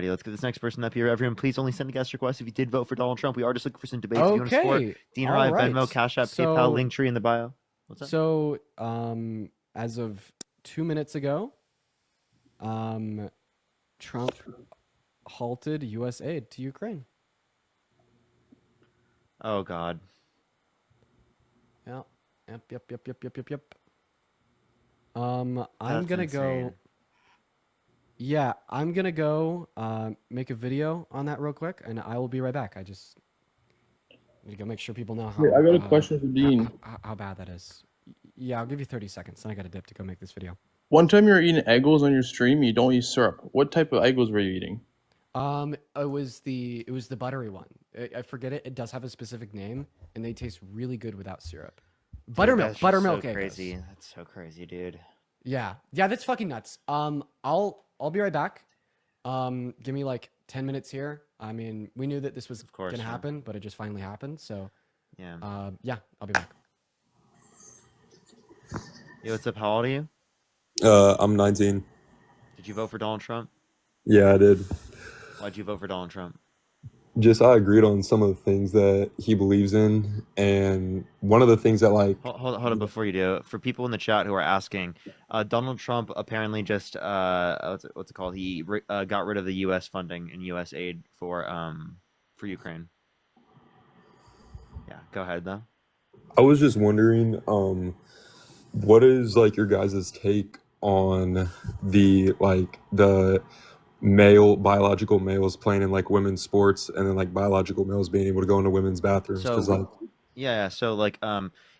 Alrighty, let's get this next person up here. Everyone, please only send a guest request if you did vote for Donald Trump. We are just looking for some debates. If you want to support Okay. Dean or All I, Venmo, right. Cash App, PayPal, So link tree in the bio. What's up? as of 2 minutes ago, um, Trump halted U.S. aid to Ukraine. Oh God. Yeah. Yep. I'm That's gonna go. insane. Yeah, I'm gonna go make a video on that real quick, and I will be right back. I just need to go make sure people know Wait, I got a question for Dean. how bad that is. Yeah, I'll give you 30 seconds. Then I got to dip to go make this video. One time you were eating Eggos on your stream, you don't use syrup. What type of Eggos were you eating? It was the buttery one. I forget it. It does have a specific name, and they taste really good without syrup. Dude, that's just Buttermilk so Egos. crazy. That's so crazy, dude. Yeah, that's fucking nuts. I'll be right back. Give me like 10 minutes here. I mean, we knew that this was Of course, gonna yeah. happen, but it just finally happened. So, Yeah. yeah, I'll be back. Yo, what's up? How old are you? I'm 19. Did you vote for Donald Trump? Yeah, I did. Why'd you vote for Donald Trump? Just I agreed on some of the things that he believes in, and one of the things that Hold on before you do. For people in the chat who are asking, Donald Trump apparently just what's it called? He got rid of the U.S. funding and U.S. aid for Ukraine. Yeah, go ahead though. I was just wondering, what is like your guys' take on the biological males playing in like women's sports, and then like biological males being able to go into women's bathrooms because So yeah, so like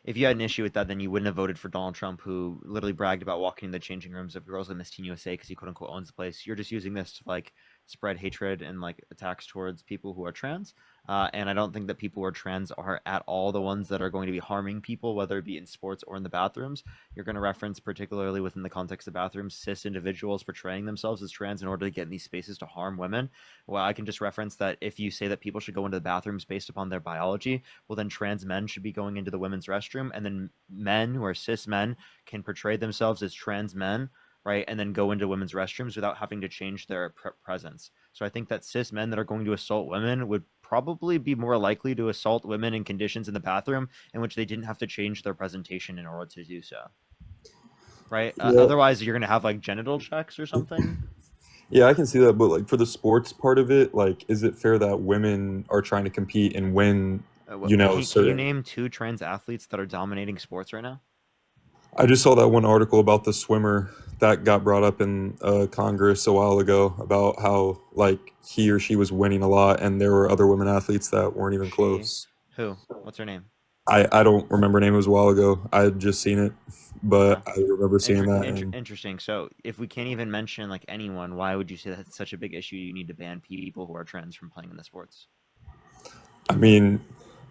if you had an issue with that, then you wouldn't have voted for Donald Trump, who literally bragged about walking in the changing rooms of girls on Miss Teen USA because he quote unquote owns the place. You're just using this to like spread hatred and like attacks towards people who are trans. And I don't think that people who are trans are at all the ones that are going to be harming people, whether it be in sports or in the bathrooms. You're going to reference, particularly within the context of bathrooms, cis individuals portraying themselves as trans in order to get in these spaces to harm women. Well, I can just reference that if you say that people should go into the bathrooms based upon their biology, well, then trans men should be going into the women's restroom, and then men who are cis men can portray themselves as trans men, right, and then go into women's restrooms without having to change their presence. So I think that cis men that are going to assault women would probably be more likely to assault women in conditions in the bathroom in which they didn't have to change their presentation in order to do so. Right? yeah, Otherwise, you're going to have like genital checks or something. yeah, I can see that. But like for the sports part of it, like, is it fair that women are trying to compete and win? Can you Certain. name 2 trans athletes that are dominating sports right now? I just saw that one article about the swimmer that got brought up in Congress a while ago about how like he or she was winning a lot, and there were other women athletes that weren't even She, close. who? What's her name? I don't remember her name. It was a while ago. I had just seen it, Okay. but I remember seeing that. And Interesting. So, if we can't even mention like anyone, why would you say that's such a big issue? You need to ban people who are trans from playing in the sports. I mean,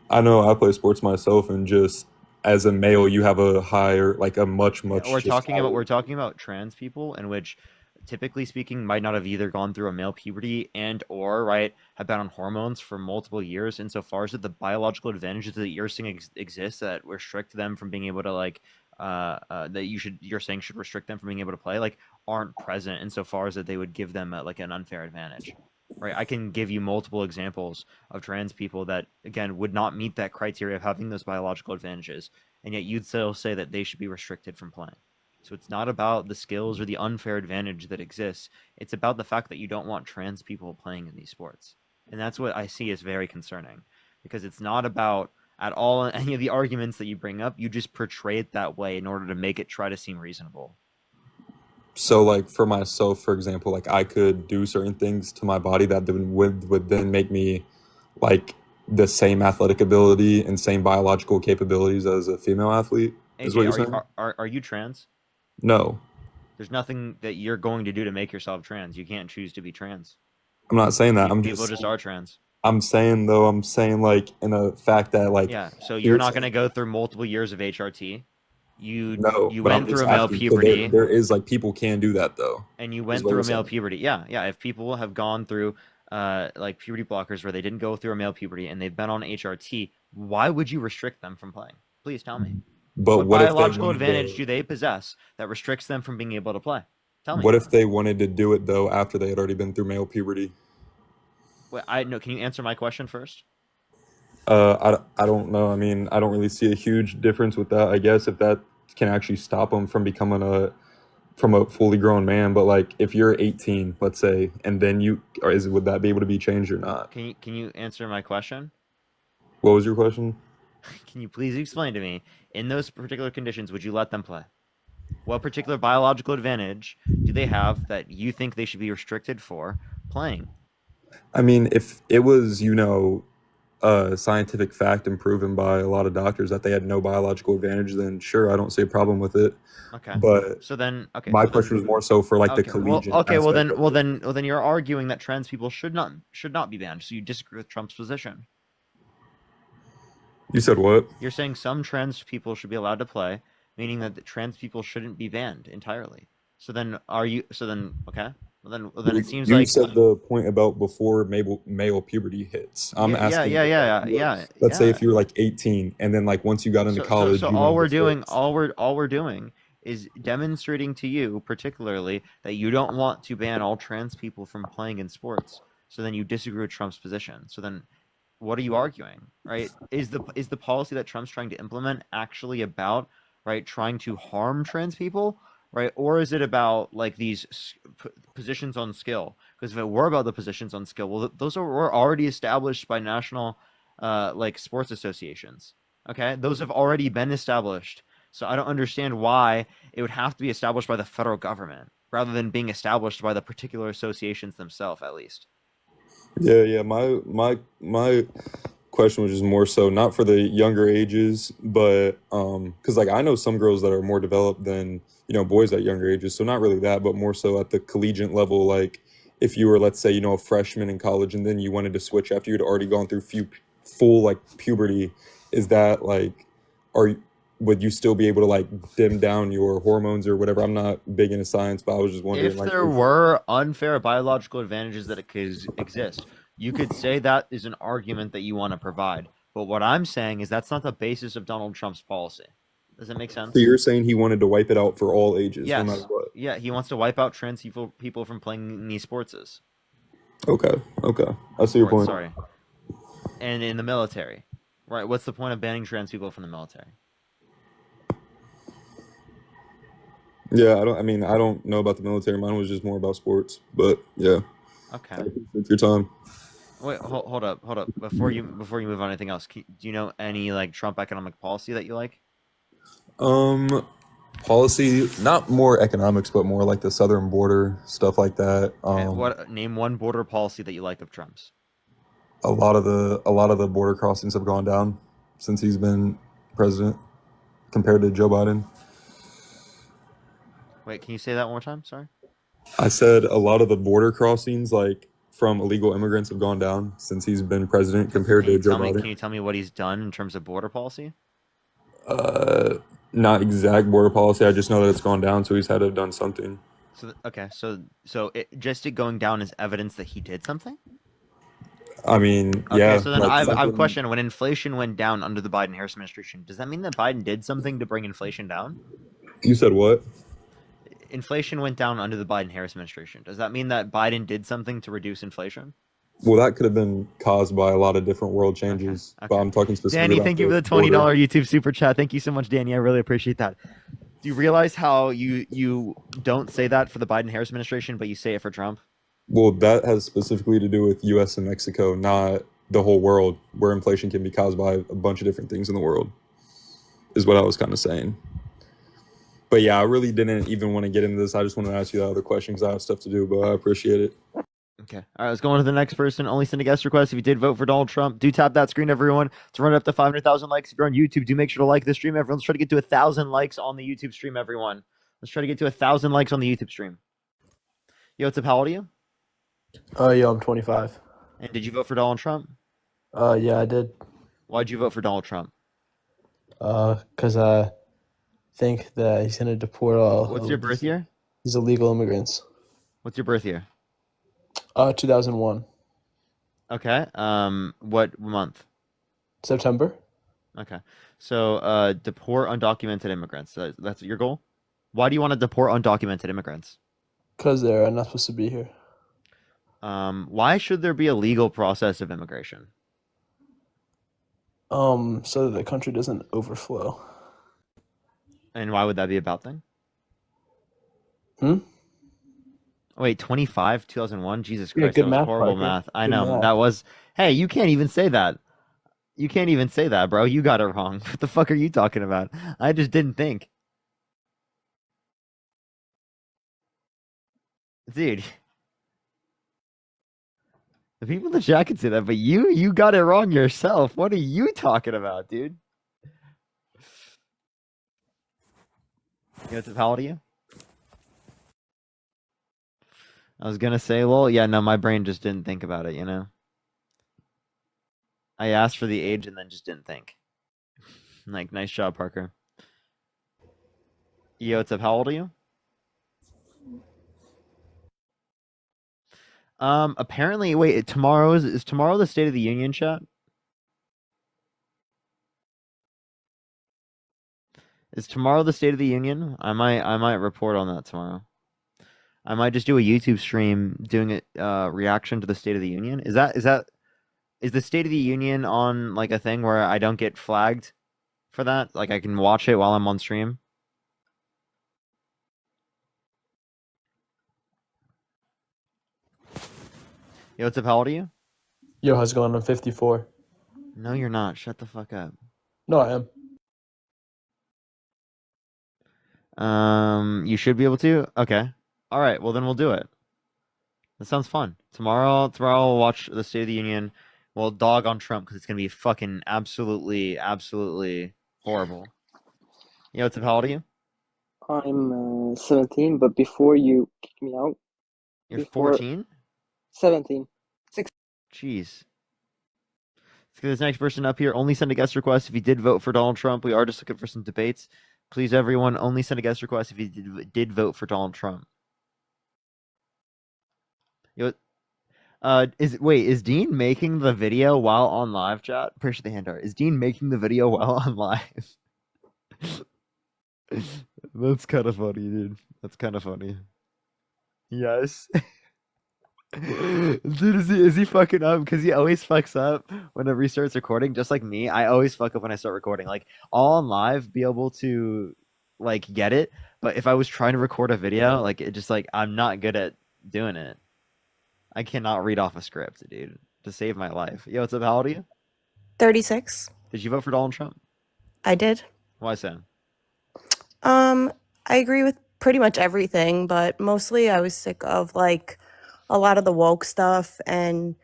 I know I play sports myself, and just as a male, you have a higher, like a Yeah, much just higher. we're talking about trans people, in which, typically speaking, might not have either gone through a male puberty and or right have been on hormones for multiple years. Insofar as that the biological advantages that you're saying exist that restrict them from being able to like that you're saying should restrict them from being able to play like aren't present insofar as that they would give them like an unfair advantage. Right, I can give you multiple examples of trans people that again would not meet that criteria of having those biological advantages, and yet you'd still say that they should be restricted from playing. So it's not about the skills or the unfair advantage that exists. It's about the fact that you don't want trans people playing in these sports. And that's what I see as very concerning, because it's not about at all any of the arguments that you bring up. You just portray it that way in order to make it try to seem reasonable. So, like for myself, for example, like I could do certain things to my body that would then make me like the same athletic ability and same biological capabilities as a female athlete. Is what AJ, you're saying? are you trans? No, There's nothing that you're going to do to make yourself trans. You can't choose to be trans. I'm not saying that. People just are trans. I'm saying though, I'm saying like in a fact that like Yeah, so you're you're not going saying to go through multiple years of HRT. no, You but I'm went through just a male asking. So puberty, there is like people can do that though, and you is went what through you're a male saying. puberty. Yeah. If people have gone through like puberty blockers where they didn't go through a male puberty and they've been on HRT, why would you restrict them from playing? Please tell me. But What what if they biological wanted advantage to? do they possess that restricts them from being able to play? Tell me. What if they wanted to do it though after they had already been through male puberty? Wait, I no. Can you answer my question first? I don't know. I mean, I don't really see a huge difference with that. I guess if that can actually stop them from becoming a fully grown man. But like, if you're 18, let's say, and then would that be able to be changed or not? Can you answer my question? What was your question? Can you please explain to me, in those particular conditions, would you let them play? What particular biological advantage do they have that you think they should be restricted for playing? I mean, if it was, scientific fact and proven by a lot of doctors that they had no biological advantage, then sure, I don't see a problem with it. Okay. But So then, okay. my So then, question was more so for like the okay. Well, collegiate okay. Well aspect then, of well it. then, well then, you're arguing that trans people should not be banned. So you disagree with Trump's position. You said what? You're saying some trans people should be allowed to play, meaning that the trans people shouldn't be banned entirely. So then, are you? So then, okay. Well then, it seems You like said the point about before male puberty hits. I'm yeah, yeah, asking yeah, if like yeah, yeah, let's say yeah. if you were like 18 and then like once you got into So college you all wanted we're to doing, switch. all we're doing is demonstrating to you, particularly, that you don't want to ban all trans people from playing in sports. So then you disagree with Trump's position. So then, what are you arguing, right? Is the policy that Trump's trying to implement actually about, right, trying to harm trans people, right, or is it about like these positions on skill? Because if it were about the positions on skill, well, those were already established by national, like sports associations. Okay, those have already been established. So I don't understand why it would have to be established by the federal government rather than being established by the particular associations themselves, at least. Yeah. My question was just more so not for the younger ages, but because like I know some girls that are more developed than boys at younger ages, so not really that, but more so at the collegiate level. Like if you were, let's say, a freshman in college and then you wanted to switch after you'd already gone through full like puberty, is that like are would you still be able to like dim down your hormones or whatever? I'm not big into science, but I was just wondering If like there were unfair biological advantages that could exist, you could say that is an argument that you want to provide. But what I'm saying is that's not the basis of Donald Trump's policy. Does that make so sense? you're saying he wanted to wipe it out for all ages, no matter Yes. what. Yeah, he wants to wipe out trans people from playing in these sports. Okay, I see your Sports, point. sorry. And in the military. Right, what's the point of banning trans people from the military? Yeah, I don't know about the military. Mine was just more about sports. But yeah, I Okay. appreciate your time. Wait, hold up. Before you move on to anything else, do you know any like Trump economic policy that you like? Um, Policy, not more economics, but more like the southern border stuff like that. Okay, what name one border policy that you like of Trump's? A lot of the border crossings have gone down since he's been president compared to Joe Biden. Wait, can you say that one more time? Sorry. I said a lot of the border crossings, like from illegal immigrants, have gone down since he's been president compared Can to you Joe tell me? Biden. Can you tell me what he's done in terms of border policy? Uh, Not exact border policy. I just know that it's gone down, so he's had to have done something. So okay, so it going down is evidence that he did something. I mean, Okay, yeah, so then like I've something. questioned when inflation went down under the Biden-Harris administration. Does that mean that Biden did something to bring inflation down? You said what? Inflation went down under the Biden-Harris administration. Does that mean that Biden did something to reduce inflation? Well, that could have been caused by a lot of different world Okay, changes, but okay. I'm talking specifically Danny, about thank you for the the border. $20 YouTube super chat. Thank you so much, Danny. I really appreciate that. Do you realize how you don't say that for the Biden-Harris administration, but you say it for Trump? Well, that has specifically to do with U.S. and Mexico, not the whole world, where inflation can be caused by a bunch of different things in the world, is what I was kind of saying. But yeah, I really didn't even want to get into this. I just wanted to ask you that other question because I have stuff to do, but I appreciate it. Okay. All right, let's go on to the next person. Only send a guest request if you did vote for Donald Trump. Do tap that screen, everyone, to run it up to 500,000 likes. If you're on YouTube, do make sure to like the stream, everyone. Let's try to get to 1,000 likes on the YouTube stream, everyone. Let's try to get to 1,000 likes on the YouTube stream. Yo, what's up? How old are you? Yeah, I'm 25. And did you vote for Donald Trump? Yeah, I did. Why'd you vote for Donald Trump? 'Cause I think that he's gonna deport What's your birth year? these illegal immigrants. What's your birth year? 2001, Okay. What month? September. Okay. So, deport undocumented immigrants. That's your goal? Why do you want to deport undocumented immigrants? Because they're not supposed to be here. Why should there be a legal process of immigration? So that the country doesn't overflow. And why would that be a bad thing? Hmm? Wait, 25, 2001? Jesus Yeah, Christ, good that was math, horrible Parker. math. I Good know. math. That was. Hey, you can't even say that. You can't even say that, bro. You got it wrong. What the fuck are you talking about? I just didn't think. Dude, the people in the chat can say that, but you got it wrong yourself. What are you talking about, dude? How old are you? I was gonna say, well, yeah, no, my brain just didn't think about it, you know? I asked for the age and then just didn't think. Like, nice job, Parker. Yo, what's up? How old are you? Apparently, wait, is tomorrow the State of the Union chat? Is tomorrow the State of the Union? I might report on that tomorrow. I might just do a YouTube stream doing a reaction to the State of the Union. Is the State of the Union on like a thing where I don't get flagged for that? Like I can watch it while I'm on stream? Yo, what's up? How old are you? Yo, how's it going? I'm 54. No, you're not. Shut the fuck up. No, I am. You should be able to. Okay. All right. Well, then we'll do it. That sounds fun. Tomorrow we'll watch the State of the Union. We'll dog on Trump because it's gonna be fucking absolutely horrible. Yo, what's up? How old are you? I'm 17, but before you kick me out, You're before 14? 17. Jeez. Let's get this next person up here. Only send a guest request if you did vote for Donald Trump. We are just looking for some debates. Please, everyone, only send a guest request if you did vote for Donald Trump. Yo, is Dean making the video while on live chat? Appreciate the hand art. Is Dean making the video while on live? That's kind of funny, dude. That's kind of funny. Yes. Dude, is he fucking up? Because he always fucks up whenever he starts recording, just like me. I always fuck up when I start recording. Like, all on live, be able to, like, get it. But if I was trying to record a video, like, it just, like, I'm not good at doing it. I cannot read off a script, dude, to save my life. Yo, what's up? How old are you? 36. Did you vote for Donald Trump? I did. Why so? I agree with pretty much everything, but mostly I was sick of like a lot of the woke stuff and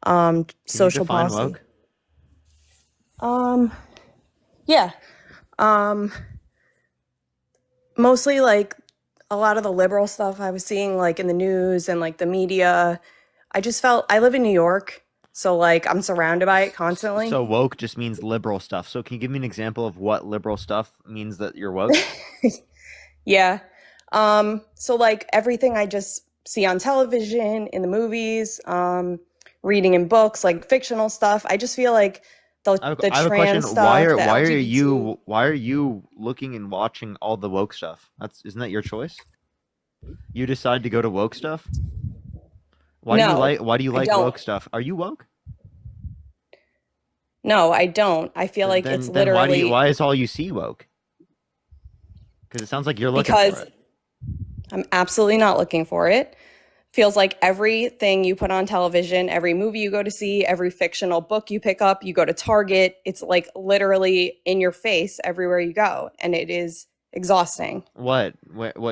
Can you social define policy. woke? Yeah. Mostly like a lot of the liberal stuff I was seeing like in the news and like the media. I just felt I live in New York, so like I'm surrounded by it constantly. So woke just means liberal stuff. So can you give me an example of what liberal stuff means that you're woke? Yeah. So like everything I just see on television, in the movies, reading in books, like fictional stuff. I just feel like the I have a question. trans stuff, Why the are LGBT. you looking and watching all the woke stuff? Isn't that your choice? You decide to go to woke stuff? Why do you No, I like don't. woke stuff? Are you woke? No, I don't. I feel like it's Then literally why is all you see woke? Because it sounds like you're looking because for it. I'm absolutely not looking for it. Feels like everything you put on television, every movie you go to see, every fictional book you pick up, you go to Target, it's like literally in your face everywhere you go. And it is exhausting. What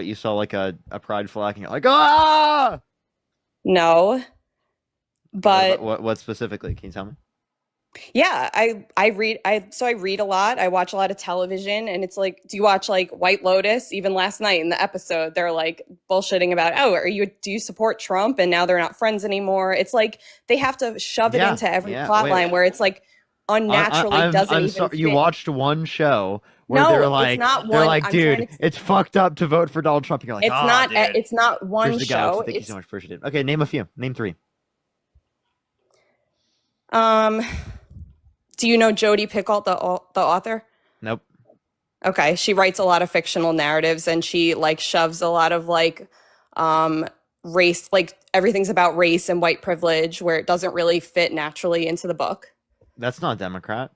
you saw like a pride flag and you're like, ah! No, but What specifically? Can you tell me? yeah, I read a lot. I watch a lot of television, and it's like, do you watch like White Lotus? Even last night in the episode, they're like bullshitting about, oh, do you support Trump? And now they're not friends anymore. It's like they have to shove it into every plot line where it's like unnaturally doesn't I'm even sorry. fit. You watched one show where No, they're it's like, not one. I'm dude, trying to. it's fucked up to vote for Donald Trump. And you're like, It's ah, not. dude. It's not one Bridge the show. Galaxy. Thank you so much. Appreciate it. Okay, name a few. Name 3. Do you know Jodi Picoult, the author? Nope. Okay, she writes a lot of fictional narratives, and she like shoves a lot of like race, like everything's about race and white privilege, where it doesn't really fit naturally into the book. That's not Democrat.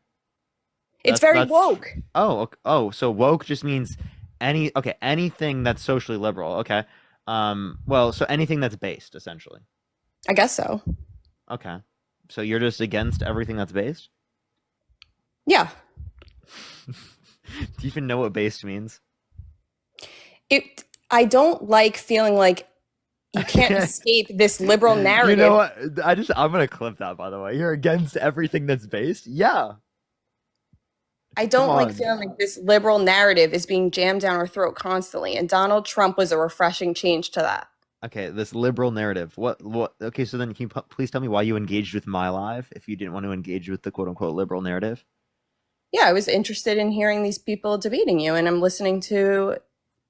It's very That's woke. oh, so woke just means anything that's socially liberal. Okay. Well, so anything that's based, essentially. I guess so. Okay. So you're just against everything that's based? Yeah. Do you even know what based means? I don't like feeling like you can't escape this liberal narrative. You know what? I'm gonna clip that, by the way. You're against everything that's based? Yeah. I don't Come like on. feeling like this liberal narrative is being jammed down our throat constantly. And Donald Trump was a refreshing change to that. Okay, this liberal narrative. What okay, so then can you please tell me why you engaged with my live if you didn't want to engage with the quote unquote liberal narrative? Yeah, I was interested in hearing these people debating you, and I'm listening to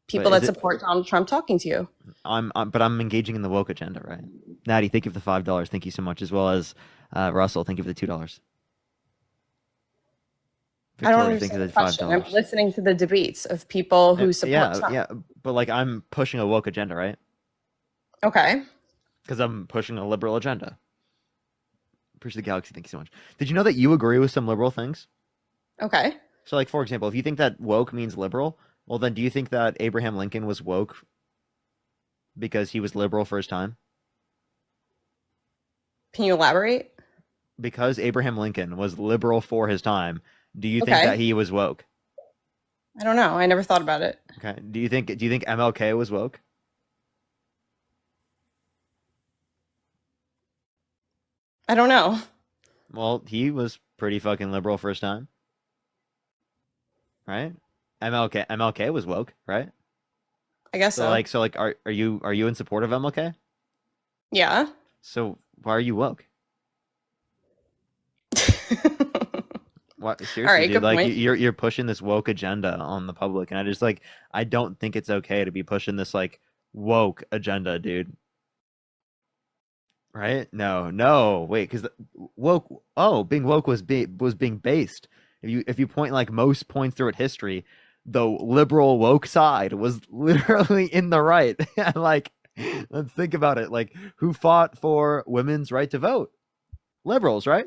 people But that support Donald Trump talking to you. but I'm engaging in the woke agenda, right? Natty, thank you for the $5. Thank you so much, as well as Russell, thank you for the $2. I don't Victoria, thank you understand for the the question. I'm $5. listening to the debates of people who support Trump. Yeah, but like I'm pushing a woke agenda, right? Okay. Because I'm pushing a liberal agenda. Appreciate the galaxy, thank you so much. Did you know that you agree with some liberal things? Okay. So, like, for example, if you think that woke means liberal, well, then do you think that Abraham Lincoln was woke because he was liberal for his time? Can you elaborate? Because Abraham Lincoln was liberal for his time, do you think Okay. that he was woke? I don't know. I never thought about it. Okay. Do you think MLK was woke? I don't know. Well, he was pretty fucking liberal for his time. Right? MLK was woke, right? I guess so. Are you in support of MLK? Yeah. So why are you woke? What seriously, All right, dude? good Like point. you're pushing this woke agenda on the public, and I don't think it's okay to be pushing this like woke agenda, dude. Right? No, wait, because woke. Oh, being woke was being based. If you point like most points throughout history, the liberal woke side was literally in the right. Like, let's think about it. Like, who fought for women's right to vote? Liberals, right?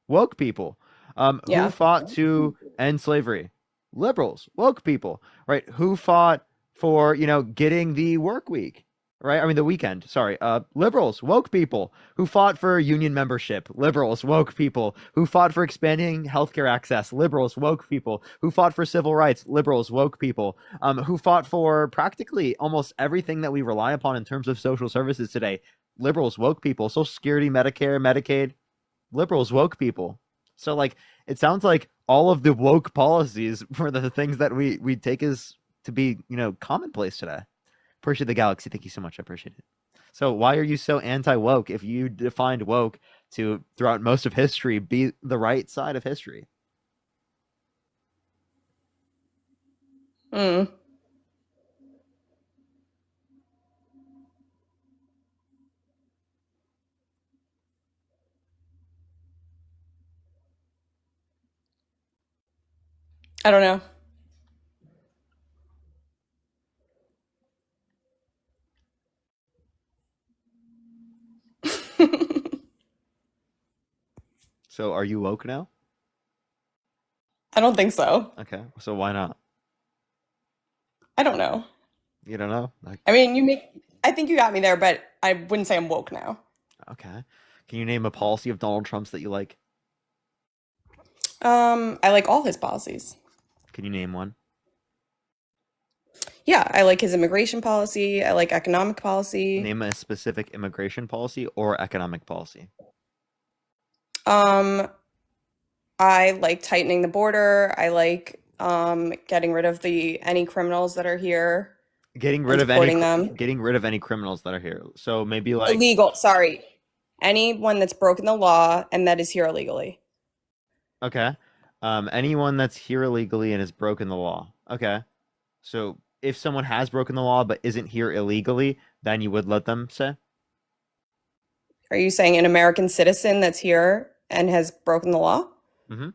Woke people. Who Yeah. fought to end slavery? Liberals, woke people, right? Who fought for, getting the work week, right? I mean, the weekend, sorry. Liberals, woke people. Who fought for union membership? Liberals, woke people. Who fought for expanding healthcare access? Liberals, woke people. Who fought for civil rights? Liberals, woke people. Who fought for practically almost everything that we rely upon in terms of social services today? Liberals, woke people. Social Security, Medicare, Medicaid. Liberals, woke people. So like it sounds like all of the woke policies were the things that we take as to be, commonplace today. Appreciate the galaxy. Thank you so much. I appreciate it. So why are you so anti-woke if you defined woke to throughout most of history be the right side of history? Hmm. I don't know. So are you woke now? I don't think so. Okay. So why not? I don't know. You don't know? Like, I mean, I think you got me there, but I wouldn't say I'm woke now. okay. Can you name a policy of Donald Trump's that you like? I like all his policies. Can you name one? Yeah, I like his immigration policy. I like economic policy. Name a specific immigration policy or economic policy. Um, I like tightening the border. I like getting rid of any criminals that are here Getting and rid of supporting them. getting rid of any criminals that are here. So maybe like Illegal, sorry. Anyone that's broken the law and that is here illegally. okay. Anyone that's here illegally and has broken the law. Okay. So if someone has broken the law but isn't here illegally, then you would let them stay? Are you saying an American citizen that's here and has broken the law? Mm-hmm.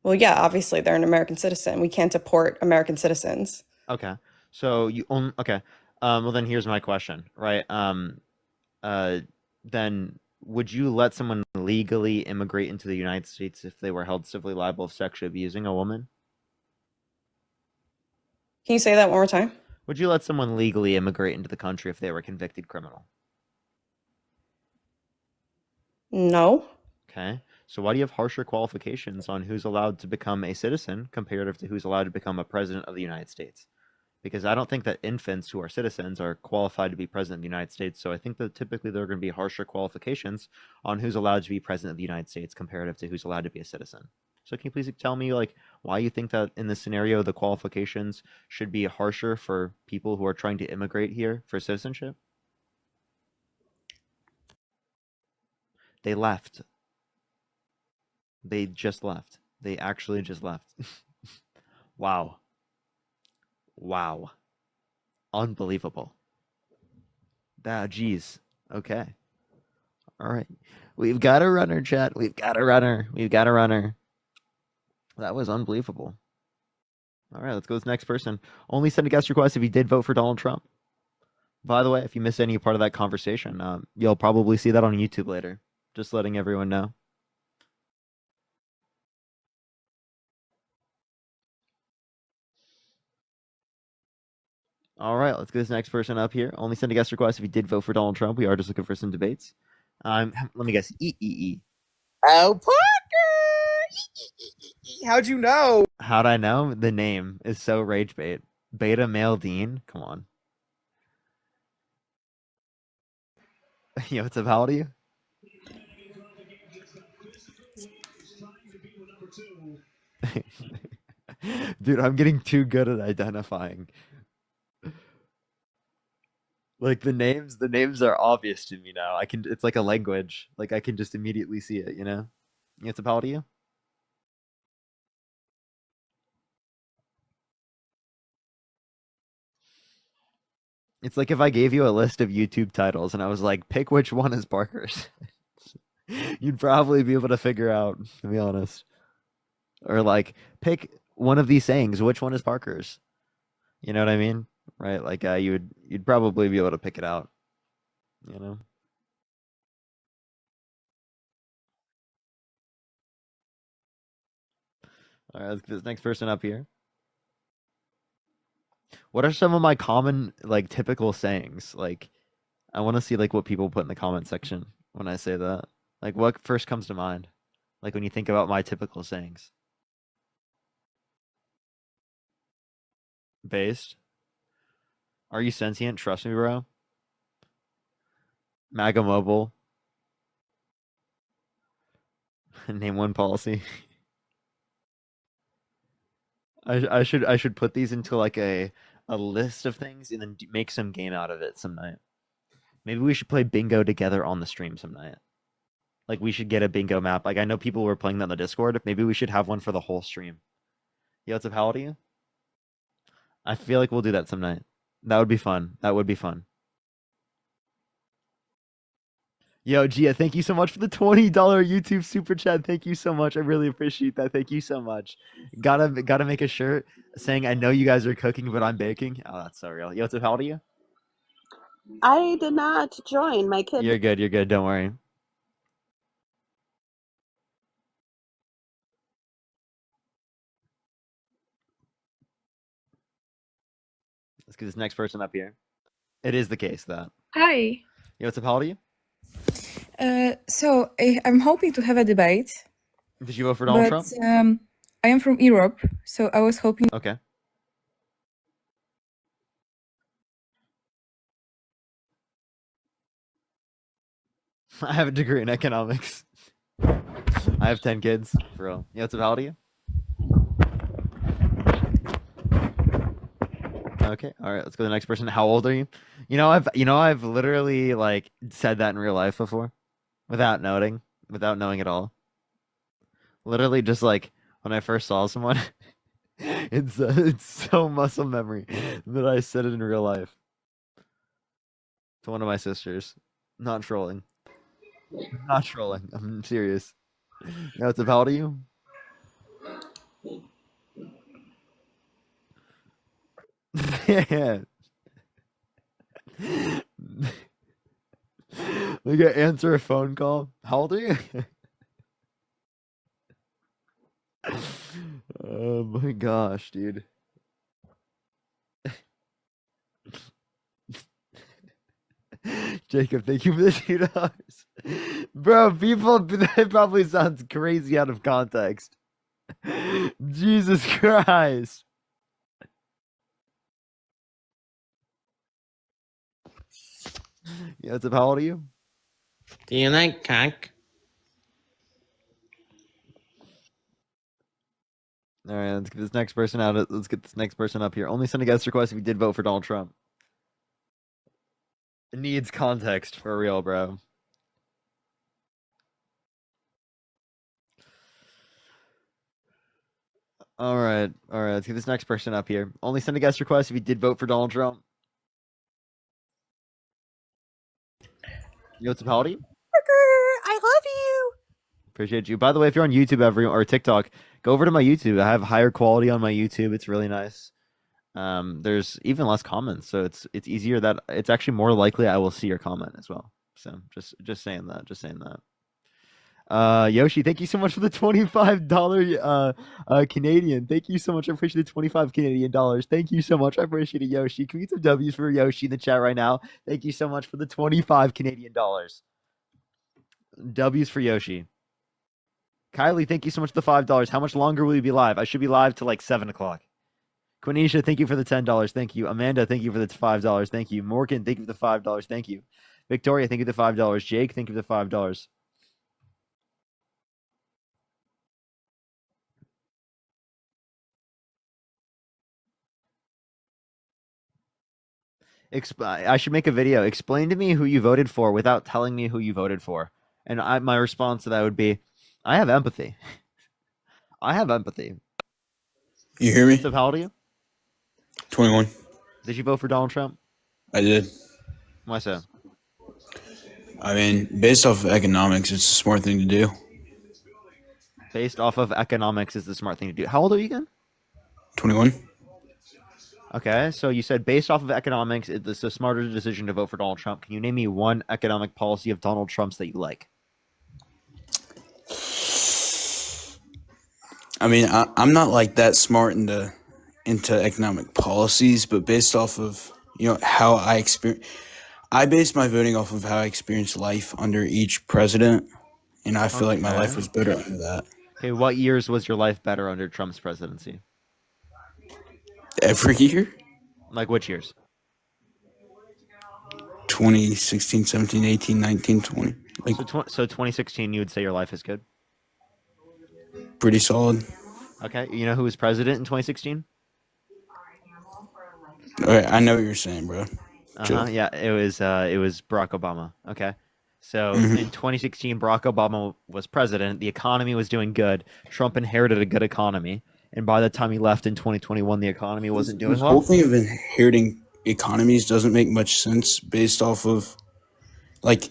Well, yeah, obviously they're an American citizen. We can't deport American citizens. Okay. So you own okay. Well then here's my question, right? Uh, then would you let someone legally immigrate into the United States if they were held civilly liable of sexually abusing a woman? Can you say that one more time? Would you let someone legally immigrate into the country if they were a convicted criminal? No. Okay. So why do you have harsher qualifications on who's allowed to become a citizen comparative to who's allowed to become a president of the United States? Because I don't think that infants who are citizens are qualified to be president of the United States. So I think that typically there are going to be harsher qualifications on who's allowed to be president of the United States comparative to who's allowed to be a citizen. So can you please tell me like why you think that in this scenario the qualifications should be harsher for people who are trying to immigrate here for citizenship? They left. They just left. They actually just left. Wow. Wow. Unbelievable. Ah, geez. Okay. All right. We've got a runner, chat. We've got a runner. We've got a runner. That was unbelievable. All right, let's go to the next person. Only send a guest request if you did vote for Donald Trump. By the way, if you missed any part of that conversation, you'll probably see that on YouTube later. Just letting everyone know. All right, let's go to this next person up here. Only send a guest request if you did vote for Donald Trump. We are just looking for some debates. Let me guess. Oh, Parker! How'd you know? How'd I know? The name is so rage bait. Beta male Dean? Come on. Yo, what's up? How old are you? Dude, I'm getting too good at identifying. Like the names are obvious to me now. It's like a language. Like I can just immediately see it, you know? What's up? How old are you? It's like if I gave you a list of YouTube titles and I was like, pick which one is Parker's. You'd probably be able to figure out, to be honest. Or like, pick one of these sayings, which one is Parker's? You know what I mean? Right? Like you'd probably be able to pick it out, you know? All right, let's get this next person up here. What are some of my common, like, typical sayings? Like, I want to see like what people put in the comment section when I say that. Like, what first comes to mind? Like when you think about my typical sayings. Based. Are you sentient? Trust me, bro. MAGA mobile. Name one policy. I should put these into like a list of things and then make some game out of it some night. Maybe we should play bingo together on the stream some night. Like we should get a bingo map. Like I know people were playing that on the Discord. Maybe we should have one for the whole stream. Yo, what's up? How old are you? I feel like we'll do that some night. That would be fun. That would be fun. Yo, Gia, thank you so much for the $20 YouTube super chat. Thank you so much. I really appreciate that. Thank you so much. Gotta make a shirt saying I know you guys are cooking, but I'm baking. Oh, that's so real. Yo, what's up? How old are you? I did not join. My kid. You're good. You're good. Don't worry. Let's get this next person up here. It is the case that. Hi. Yo, what's up? How old are you? I'm hoping to have a debate, Did you vote for Donald but Trump? I am from Europe, so I was hoping. Okay. I have a degree in economics. I have 10 kids, for real. Yo, what's up? How old are you? Okay, all right. Let's go to the next person. How old are you? I've literally like said that in real life before, without knowing at all. Literally, just like when I first saw someone, it's so muscle memory that I said it in real life to one of my sisters. Not trolling. Not trolling. I'm serious. Yo, what's up? How old are you? Yeah. We gotta answer a phone call. How old are you? Oh my gosh, dude. Jacob, thank you for the $2. Bro, people, that probably sounds crazy out of context. Jesus Christ. Yeah, what's up? How old are you? Do you like cock? All right, let's get this next person out. Let's get this next person up here. Only send a guest request if you did vote for Donald Trump. It needs context for real, bro. All right, let's get this next person up here. Only send a guest request if you did vote for Donald Trump. Yo, what's up? How old are you? I love you. Appreciate you. By the way, if you're on YouTube or TikTok, go over to my YouTube. I have higher quality on my YouTube. It's really nice. There's even less comments, so it's easier that it's actually more likely I will see your comment as well. So just saying that. Just saying that. Yoshi, thank you so much for the $25 Canadian. Thank you so much. I appreciate the 25 Canadian dollars. Thank you so much. I appreciate it, Yoshi. Can we get some W's for Yoshi in the chat right now? Thank you so much for the 25 Canadian dollars. W's for Yoshi. Kylie, thank you so much for the $5. How much longer will you be live? I should be live till like 7 o'clock. Quenisha, thank you for the $10. Thank you. Amanda, thank you for the $5. Thank you. Morgan, thank you for the $5. Thank you. Victoria, thank you for the $5. Jake, thank you for the $5. I should make a video. Explain to me who you voted for without telling me who you voted for. And my response to that would be, I have empathy. I have empathy. You hear me? So how old are you? 21. Did you vote for Donald Trump? I did. Why so? I mean, based off of economics, it's a smart thing to do. Based off of economics is the smart thing to do. How old are you again? 21. Okay, so you said based off of economics, it's a smarter decision to vote for Donald Trump. Can you name me one economic policy of Donald Trump's that you like? I mean, I'm not like that smart into economic policies, but based off of how I experience, I base my voting off of how I experienced life under each president, and I feel like my life was better under that. Okay, what years was your life better under Trump's presidency? Every year? Like which years? 2016, 17, 18, 19, 20. Like, so 2016, you would say your life is good? pretty solid. Okay, you know who was president in 2016? Okay, I know what you're saying, bro. Yeah, it was Barack Obama. Okay. So in 2016, Barack Obama was president. The economy was doing good. Trump inherited a good economy. And by the time he left in 2021, the economy wasn't doing well. The whole thing of inheriting economies doesn't make much sense based off of, like,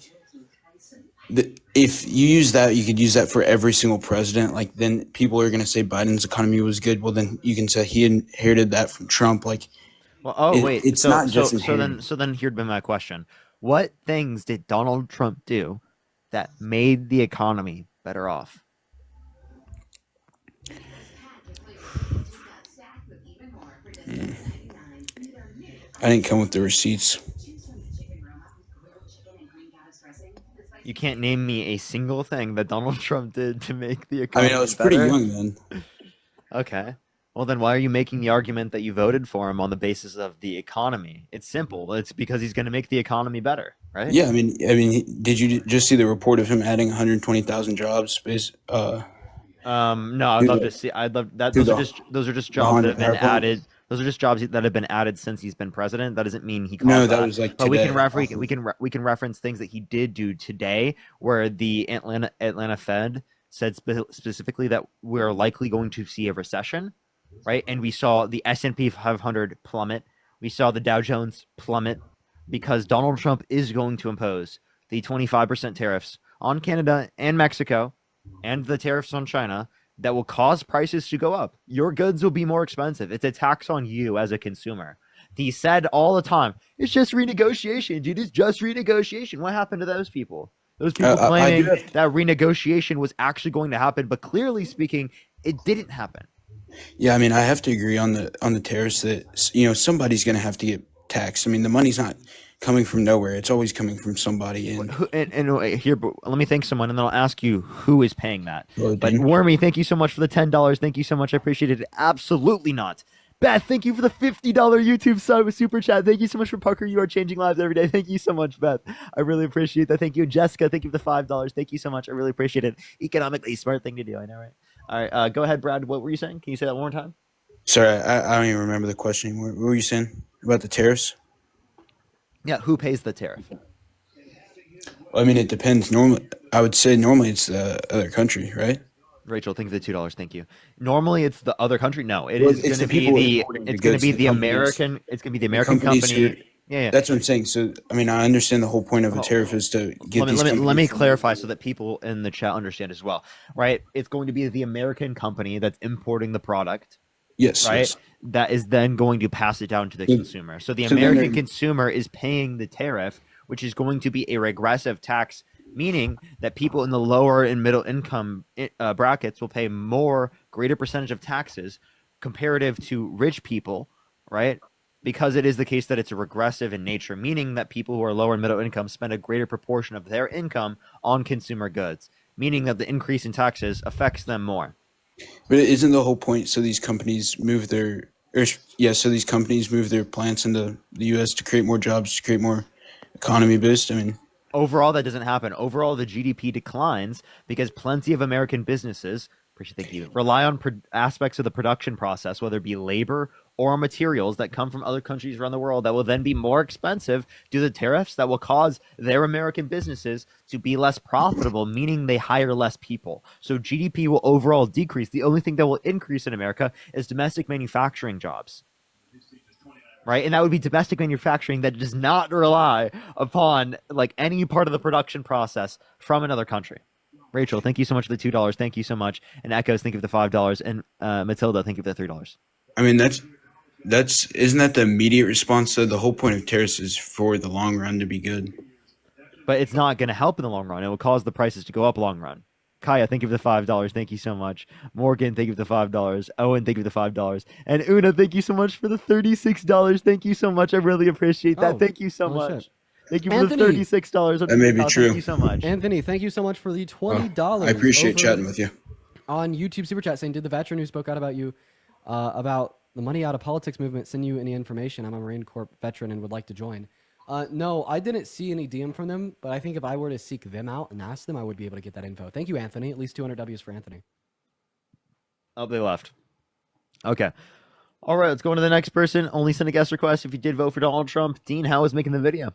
if you use that, you could use that for every single president. Like, then people are going to say Biden's economy was good. Well, then you can say he inherited that from Trump. Like, well, wait. It's not just so then here'd been my question. What things did Donald Trump do that made the economy better off? I didn't come with the receipts. You can't name me a single thing that Donald Trump did to make the economy better? I was pretty young then. Okay. Well, then why are you making the argument that you voted for him on the basis of the economy? It's simple. It's because he's going to make the economy better, right? Yeah, I mean, did you just see the report of him adding 120,000 jobs? No, I'd love to see. I'd love that. Those are just jobs that have been added. Those are just jobs that have been added since he's been president. That doesn't mean he caused No, that was like but today. we can reference things that he did do today, where the Atlanta Fed said specifically that we're likely going to see a recession, right? And we saw the S&P 500 plummet. We saw the Dow Jones plummet because Donald Trump is going to impose the 25% tariffs on Canada and Mexico, and the tariffs on China that will cause prices to go up. Your goods will be more expensive. It's a tax on you as a consumer. He said all the time, it's just renegotiation, dude. It's just renegotiation. What happened to those people? Those people I do claiming have, that renegotiation was actually going to happen, but clearly speaking, it didn't happen. yeah, I mean, I have to agree on the tariffs that, you know, somebody's going to have to get taxed. I mean, the money's not coming from nowhere; it's always coming from somebody. And Here, but let me thank someone, and then I'll ask you who is paying that. Hello, But Dean. Wormy, thank you so much for the $10. Thank you so much. I appreciate it. Absolutely not. Beth, thank you for the $50 YouTube sub with super chat. Thank you so much for Parker. You are changing lives every day. Thank you so much, Beth. I really appreciate that. Thank you, Jessica. Thank you for the $5. Thank you so much. I really appreciate it. Economically smart thing to do. I know, right? All right, go ahead, Brad. What were you saying? Can you say that one more time? Sorry, I don't even remember the question anymore. What were you saying about the tariffs? Yeah, who pays the tariff? I mean, it depends. Normally, I would say normally it's the other country, right? Rachel, thank you for the $2. Thank you. Normally, it's the other country. No, it Well, is it's going to the be people the. importing the It's going to goods, be the the companies, American. It's going to be the the American companies who. company. Yeah. That's what I'm saying. So, I mean, I understand the whole point of a Oh, tariff is to get let me these let me let companies me from. clarify so that people in the chat understand as well. Right? It's going to be the American company that's importing the product. Yes, Right? yes. That is then going to pass it down to the So, consumer. So the so then American they're consumer is paying the tariff, which is going to be a regressive tax, meaning that people in the lower and middle income brackets will pay greater percentage of taxes comparative to rich people, right? Because it is the case that it's a regressive in nature, meaning that people who are lower and middle income spend a greater proportion of their income on consumer goods, meaning that the increase in taxes affects them more. But isn't the whole point so these companies move their so these companies move their plants into the U.S. to create more jobs, to create more economy boost? I mean, Overall, that doesn't happen. Overall, the GDP declines because plenty of American businesses, thank you, rely on aspects of the production process, whether it be labor or materials that come from other countries around the world that will then be more expensive due to the tariffs that will cause their American businesses to be less profitable, meaning they hire less people. So GDP will overall decrease. The only thing that will increase in America is domestic manufacturing jobs. Right, and that would be domestic manufacturing that does not rely upon like any part of the production process from another country. Rachel, thank you so much for the $2. Thank you so much. And Echoes, thank you for the $5. And Matilda, thank you for the $3. I mean that's isn't that the immediate response? So the whole point of tariffs is for the long run to be good. But it's not going to help in the long run. It will cause the prices to go up long run. Kaya, thank you for the $5. Thank you so much. Morgan, thank you for the $5. Owen, thank you for the $5. And Una, thank you so much for the $36. Thank you so much. I really appreciate that. Oh, Thank you so holy much. shit. Thank you for Anthony! the $36 on That may be PayPal. true. Thank you so much. Anthony, thank you so much for the $20. I appreciate over chatting with you. on YouTube Super Chat saying, did the veteran who spoke out about you, about the money out of politics movement send you any information? I'm a Marine Corps veteran and would like to join. No, I didn't see any DM from them, but I think if I were to seek them out and ask them, I would be able to get that info. Thank you, Anthony. At least 200 W's for Anthony. Oh, they left. Okay. All right, let's go on to the next person. Only send a guest request if you did vote for Donald Trump. Dean, how was making the video?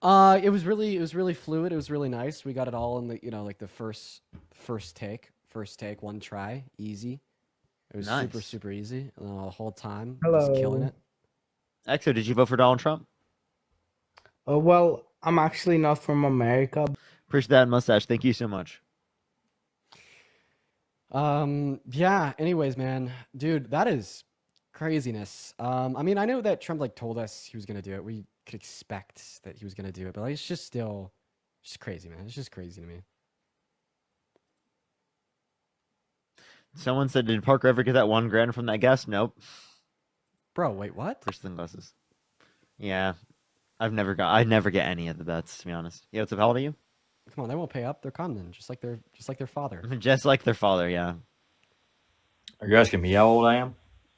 It was really fluid. It was really nice. We got it all in the, like the first take, one try, easy. It was Nice. super easy the whole time. Hello. Just killing it. Exo, did you vote for Donald Trump? Well, I'm actually not from America. Appreciate that mustache. Thank you so much. Yeah, anyways, man. Dude, that is craziness. I mean, I know that Trump told us he was gonna do it. We could expect that he was gonna do it, but it's just still just crazy, man. It's just crazy to me. Someone said, did Parker ever get that $1,000 from that guest? Nope. Bro, wait, what? For sunglasses. Yeah. I never get any of the bets, to be honest. Yeah, what's up? How old are you? Come on, they won't pay up. They're conmen, just like their father. Just like their father, yeah. Are you asking me how old I am?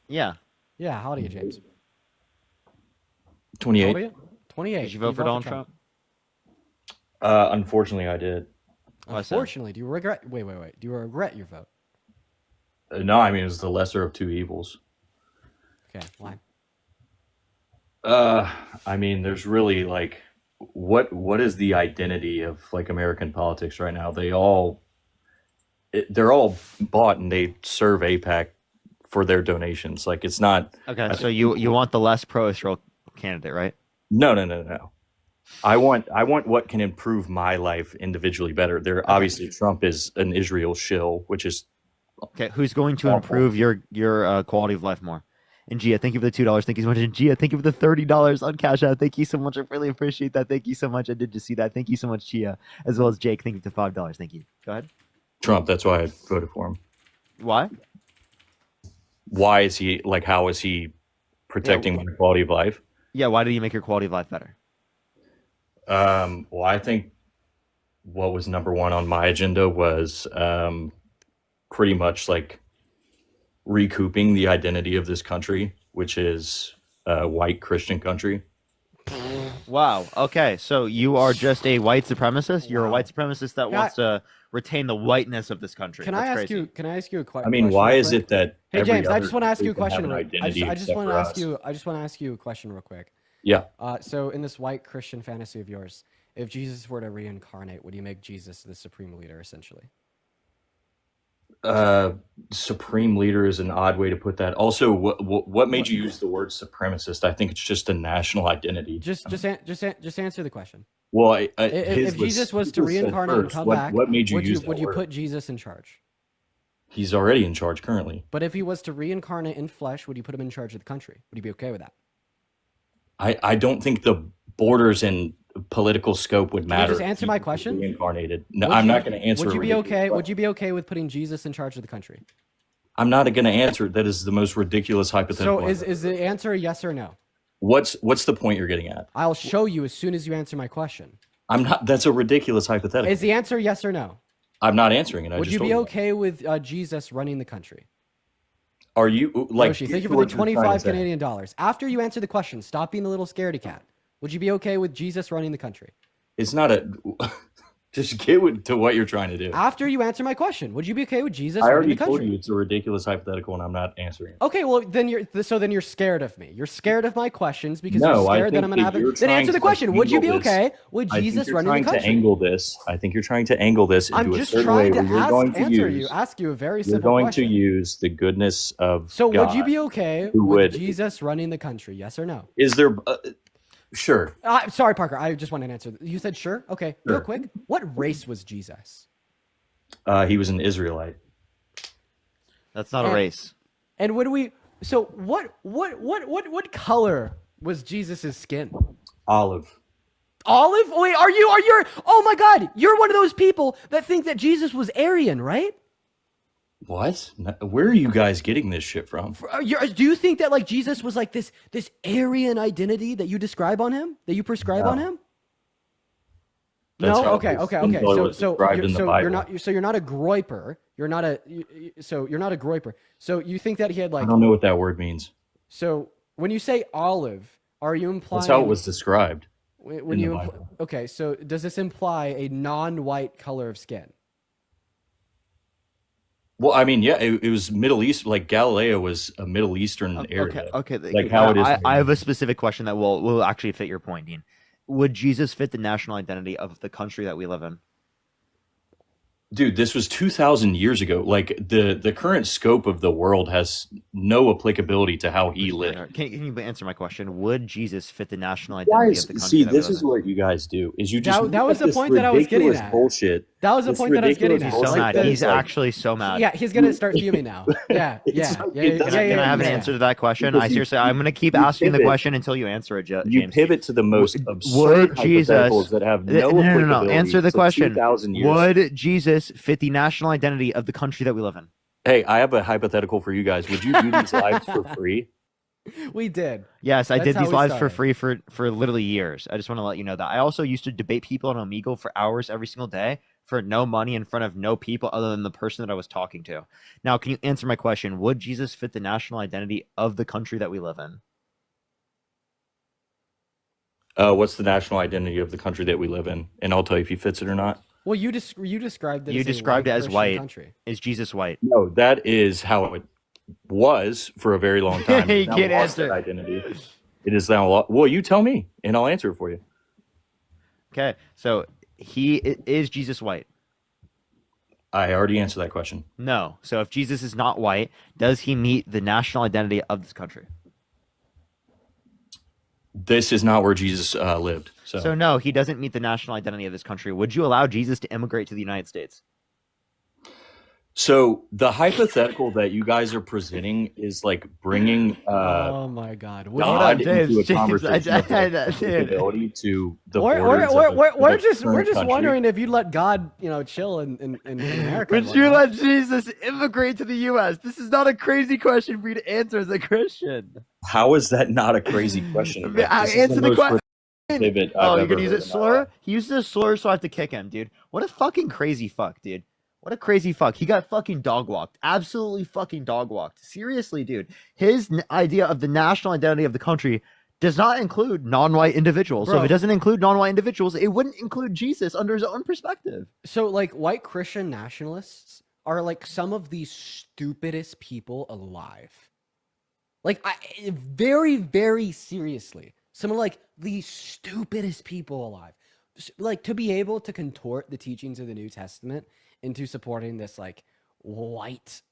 Yeah. Yeah, how old are you, James? 28. How old are you? 28. Did you vote for Donald Trump? Unfortunately, I did. Unfortunately, do you regret? Wait. Do you regret your vote? No, I mean, it was the lesser of two evils. Okay, why? I mean, there's really what is the identity of American politics right now? They're all bought and they serve AIPAC for their donations. It's not okay. So you want the less pro-Israel candidate, right? No. I want what can improve my life individually better. Obviously Trump is an Israel shill, which is okay. Who's going to improve your quality of life more? And Gia, thank you for the $2. Thank you so much. And Gia, thank you for the $30 on Cash App. Thank you so much. I really appreciate that. Thank you so much. I did just see that. Thank you so much, Gia, as well as Jake. Thank you for the $5. Thank you. Go ahead. Trump. That's why I voted for him. Why? Why is he like? How is he protecting my quality of life? Yeah. Why did he make your quality of life better? Well, I think what was number one on my agenda was pretty much like recouping the identity of this country, which is a white Christian country. Wow. Okay. So you are just a white supremacist. You're a white supremacist that Can wants to retain the whiteness of this country. Can That's I ask crazy. you? Can I ask you a question? I mean, why is it that Hey every James, I other just want to ask you a country can question. have an identity I just except want to for ask us? you. I just want to ask you a question real quick. Yeah. So in this white Christian fantasy of yours, if Jesus were to reincarnate, would you make Jesus the supreme leader, essentially? Supreme leader is an odd way to put that. Also, what made you use the word supremacist? I think it's just a national identity. Just answer the question. Well, If Jesus was to reincarnate and come back, what made you use that would you word? put Jesus in charge? He's already in charge currently. But if he was to reincarnate in flesh, would you put him in charge of the country? Would you be okay with that? I don't think the borders and political scope would Can you matter. just answer my question? Reincarnated. No, Would I'm you- not going to answer. Would you a be ridiculous okay? question. Would you be okay with putting Jesus in charge of the country? I'm not going to answer. That is the most ridiculous hypothetical. So is the answer a yes or no? What's the point you're getting at? I'll show you as soon as you answer my question. I'm not. That's a ridiculous hypothetical. Is the answer yes or no? I'm not answering it. I Would just you told be okay with Jesus running the country? Are you like? Yoshi, thank you get for what the you're trying to 25 say. Canadian dollars. After you answer the question, stop being a little scaredy cat. Would you be okay with Jesus running the country? It's not a. Just to what you're trying to do. After you answer my question, would you be okay with Jesus I running already the country? told you it's a ridiculous hypothetical, and I'm not answering it. Okay, well then you're scared of me. You're scared of my questions because No, you're I scared that think I'm gonna that have you're it. Then trying answer the to question. Would you be angle this. okay with I think Jesus you're running trying the country? to angle this. I think you're trying to angle this into I'm a just certain way trying where to you're going to ask you a very you're simple going question. to use the goodness of So God. would you be okay who with would- Jesus running the country? Yes or no? Is there? Sure. Sorry, Parker. I just wanted an answer. You said sure. Okay, real Sure. quick. What race was Jesus? He was an Israelite. That's not a race. And when we so what color was Jesus's skin? Olive. Olive? Wait, are you? Oh my God! You're one of those people that think that Jesus was Aryan, right? What? Where are you guys getting this shit from? Do you think that like Jesus was like this Aryan identity that you describe on him, that you prescribe on him? That's No. how Okay. it's Okay. been Okay. described in the Bible. You're not a groiper. You're not a groiper. So you think that he had like? I don't know what that word means. So when you say olive, are you implying? That's how it was described. When in you the Bible. okay, so does this imply a non-white color of skin? Well, I mean, yeah, it was Middle East. Like Galileo was a Middle Eastern area. Okay. Like how it is. I have a specific question that will actually fit your point, Dean. Would Jesus fit the national identity of the country that we live in? Dude, this was 2,000 years ago. Like the current scope of the world has no applicability to how he lived. Can you answer my question? Would Jesus fit the national identity Guys, of the country? see, that we this live is in? what you guys do. Is you just That was make the this point that I was getting ridiculous at. bullshit. That was the This point that I was getting ridiculous at. He's so Like, mad. the- He's actually so mad. Yeah, he's gonna start fuming now. Yeah, It's yeah, like, yeah. it doesn't- Can I have an yeah. answer to that question? Because I you- seriously, I'm going to keep you asking the pivot. question until you answer it, James. You pivot to the most Would absurd Jesus hypotheticals that have no no. applicability Answer the to question. 2,000 years. Would Jesus fit the national identity of the country that we live in? Hey, I have a hypothetical for you guys. Would you do these lives for free? We did. Yes, I That's did how these we lives for started. free for literally years. I just want to let you know that. I also used to debate people on Omegle for hours every single day for no money in front of no people other than the person that I was talking to. Now, can you answer my question? Would Jesus fit the national identity of the country that we live in? What's the national identity of the country that we live in? And I'll tell you if he fits it or not. Well, you described it. You as described it as Christian white. Country. Is Jesus white? No, that is how it was for a very long time. You It's now can't lost answer. that identity. It is now lost. Well, you tell me, and I'll answer it for you. Okay, so is Jesus white? I already answered that question. No. So if Jesus is not white, does he meet the national identity of this country? This is not where Jesus lived. So no, he doesn't meet the national identity of this country. Would you allow Jesus to immigrate to the United States? So the hypothetical that you guys are presenting is like bringing Oh my God! Would Hold you? on, God into a James, conversation of like dude. applicability to the We're, borders of we're the just current country. wondering if you'd let God, chill in America. and Would you whatnot. let Jesus immigrate to the U.S.? This is not a crazy question for you to answer as a Christian. How is that not a crazy question? Like, I this is the answer the most question. pivot Oh, I've you're ever gonna use heard it in my slur? life. He uses a slur, so I have to kick him, dude. What a fucking crazy fuck, dude. What a crazy fuck. He got fucking dog walked. Absolutely fucking dog walked. Seriously, dude. His idea of the national identity of the country does not include non-white individuals. So if Bro. it doesn't include non-white individuals, it wouldn't include Jesus under his own perspective. So like white Christian nationalists are like some of the stupidest people alive. Like very, very seriously, some of like the stupidest people alive. Like to be able to contort the teachings of the New Testament into supporting this like white,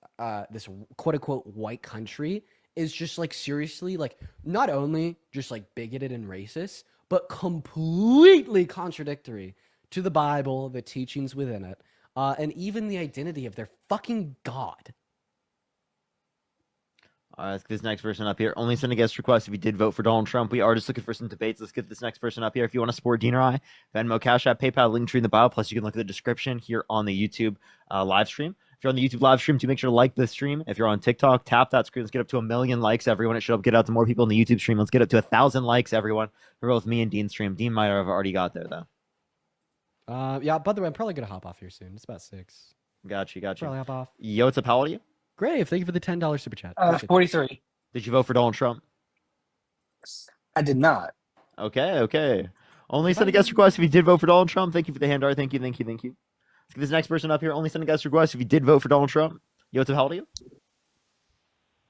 this quote unquote white country is just like seriously like not only just like bigoted and racist, but completely contradictory to the Bible, the teachings within it, and even the identity of their fucking God. All right, let's get this next person up here. Only send a guest request if you did vote for Donald Trump. We are just looking for some debates. Let's get this next person up here. If you want to support Dean or I, Venmo, Cash App, PayPal, link tree in the bio. Plus, you can look at the description here on the YouTube live stream. If you're on the YouTube live stream, do make sure to like the stream. If you're on TikTok, tap that screen. Let's get up to 1 million likes, everyone. It should get out to more people in the YouTube stream. Let's get up to 1,000 likes, everyone, for both me and Dean's stream. Dean might have already got there, though. Yeah, by the way, I'm probably going to hop off here soon. It's about 6. Got you. Probably hop off. Yo, what's up? How old are you? Grave, thank you for the $10 super chat. 43. Did you vote for Donald Trump? I did not. Okay. Only send a guest request if you did vote for Donald Trump. Thank you for the hand art. Thank you. Let's get this next person up here. Only send a guest request if you did vote for Donald Trump. Yo, what's up? How old are you?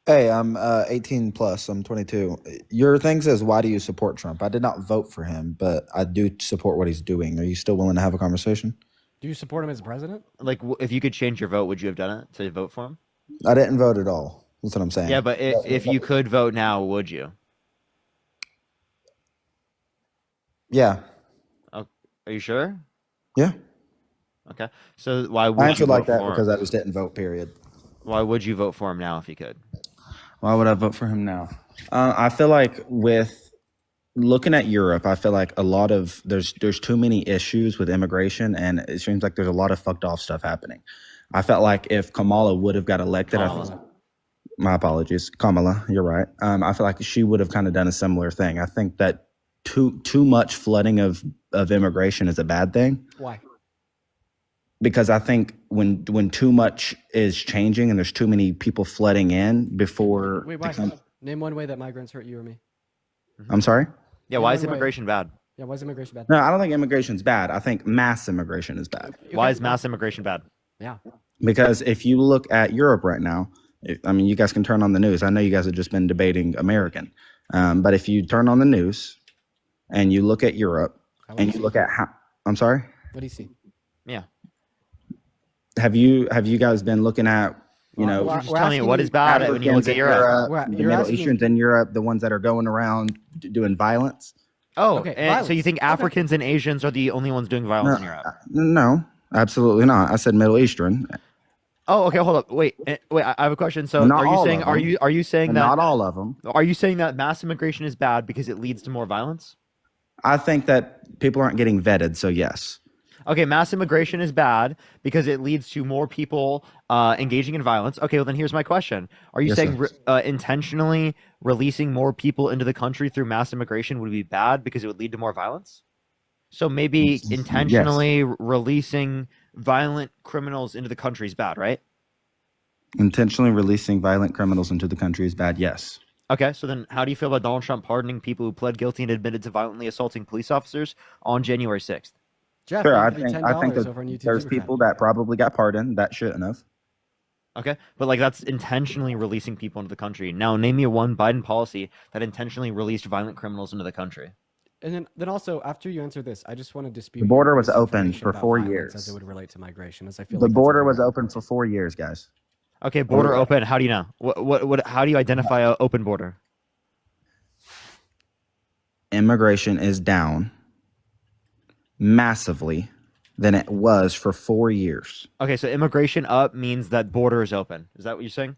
Hey, I'm 18 plus. I'm 22. Your thing says, why do you support Trump? I did not vote for him, but I do support what he's doing. Are you still willing to have a conversation? Do you support him as president? Like, if you could change your vote, would you have done it to vote for him? I didn't vote at all. That's what I'm saying. Yeah, but if you could vote now, would you? Yeah. Oh, are you sure? Yeah. Okay. So why would I you answered vote like that for because him? I just didn't vote, period. Why would you vote for him now if you could? Why would I vote for him now? I feel like with looking at Europe, I feel like a lot of there's too many issues with immigration, and it seems like there's a lot of fucked off stuff happening. I felt like if Kamala would have got elected, my apologies, Kamala, you're right. I feel like she would have kind of done a similar thing. I think that too much flooding of immigration is a bad thing. Why? Because I think when too much is changing and there's too many people flooding in before. Wait, why? Name one way that migrants hurt you or me. I'm sorry? Yeah, why is immigration bad? Yeah, why is immigration bad? No, I don't think immigration's bad. I think mass immigration is bad. Why is mass immigration bad? Yeah. Because if you look at Europe right now, I mean, you guys can turn on the news. I know you guys have just been debating American. But if you turn on the news and you look at Europe and you look at how, I'm sorry? What do you see? Yeah. Have you guys been looking at, just tell me what is bad when you look at Europe. The Middle Easterns in Europe, the ones that are going around doing violence? Oh, okay, and so you think Africans and Asians are the only ones doing violence in Europe? No, absolutely not. I said Middle Eastern. Oh, okay. Hold up. Wait. I have a question. So, Not are you all saying of them. are you saying that Not all of them? Are you saying that mass immigration is bad because it leads to more violence? I think that people aren't getting vetted. So yes. Okay, mass immigration is bad because it leads to more people engaging in violence. Okay, well then here's my question: are you Yes, saying intentionally releasing more people into the country through mass immigration would be bad because it would lead to more violence? So maybe intentionally releasing violent criminals into the country is bad, right? Intentionally releasing violent criminals into the country is bad. Yes. Okay, so then how do you feel about Donald Trump pardoning people who pled guilty and admitted to violently assaulting police officers on January 6th? Jeff, Sure, I thank you for think $10 that over on YouTube there's Super Chat. people that probably got pardoned that shouldn't have. Okay, but like that's intentionally releasing people into the country. Now, name me one Biden policy that intentionally released violent criminals into the country. And then also after you answer this, I just want to dispute The border your was open misinformation for about 4 violence years. as it would relate to migration, as I feel The like border was open for 4 years, guys. Okay, border open. How do you know? What? How do you identify an open border? Immigration is down massively than it was for 4 years. Okay, so immigration up means that border is open. Is that what you're saying?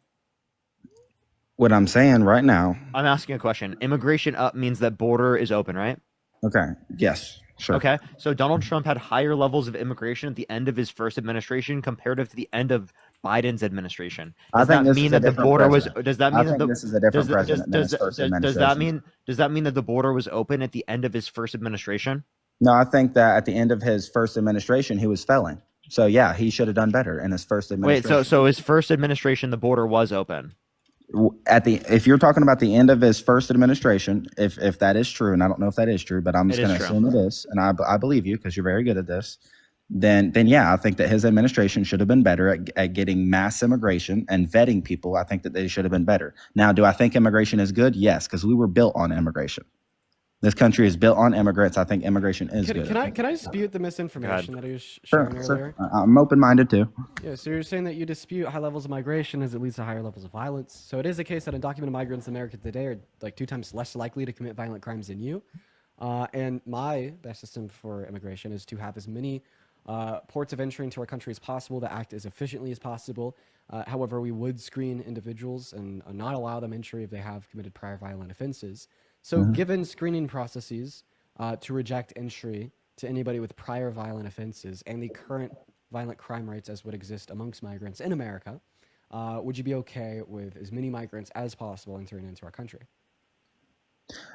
What I'm saying right now. I'm asking a question. Immigration up means that border is open, right? Okay. Yes. Sure. Okay. So Donald Trump had higher levels of immigration at the end of his first administration comparative to the end of Biden's administration. I Does think that this mean is a that the different border was? president. Does that I mean that think the this is a different does president than his first administration. does that mean that the border was open at the end of his first administration? No, I think that at the end of his first administration, he was failing. So yeah, he should have done better in his first Wait, administration. so his first administration, the border was open. If you're talking about the end of his first administration, if that is true, and I don't know if that is true, but I'm just It is going to true. assume it is, and I believe you because you're very good at this. Then yeah, I think that his administration should have been better at getting mass immigration and vetting people. I think that they should have been better. Now, do I think immigration is good? Yes, because we were built on immigration. This country is built on immigrants. I think immigration is good. Can I dispute the misinformation that he was Sure, sharing sure. earlier? I'm open-minded too. Yeah, so you're saying that you dispute high levels of migration as it leads to higher levels of violence. So it is the case that undocumented migrants in America today are like 2 times less likely to commit violent crimes than you. And my best system for immigration is to have as many ports of entry into our country as possible that act as efficiently as possible. However, we would screen individuals and not allow them entry if they have committed prior violent offenses. So given screening processes to reject entry to anybody with prior violent offenses and the current violent crime rates as would exist amongst migrants in America, would you be okay with as many migrants as possible entering into our country?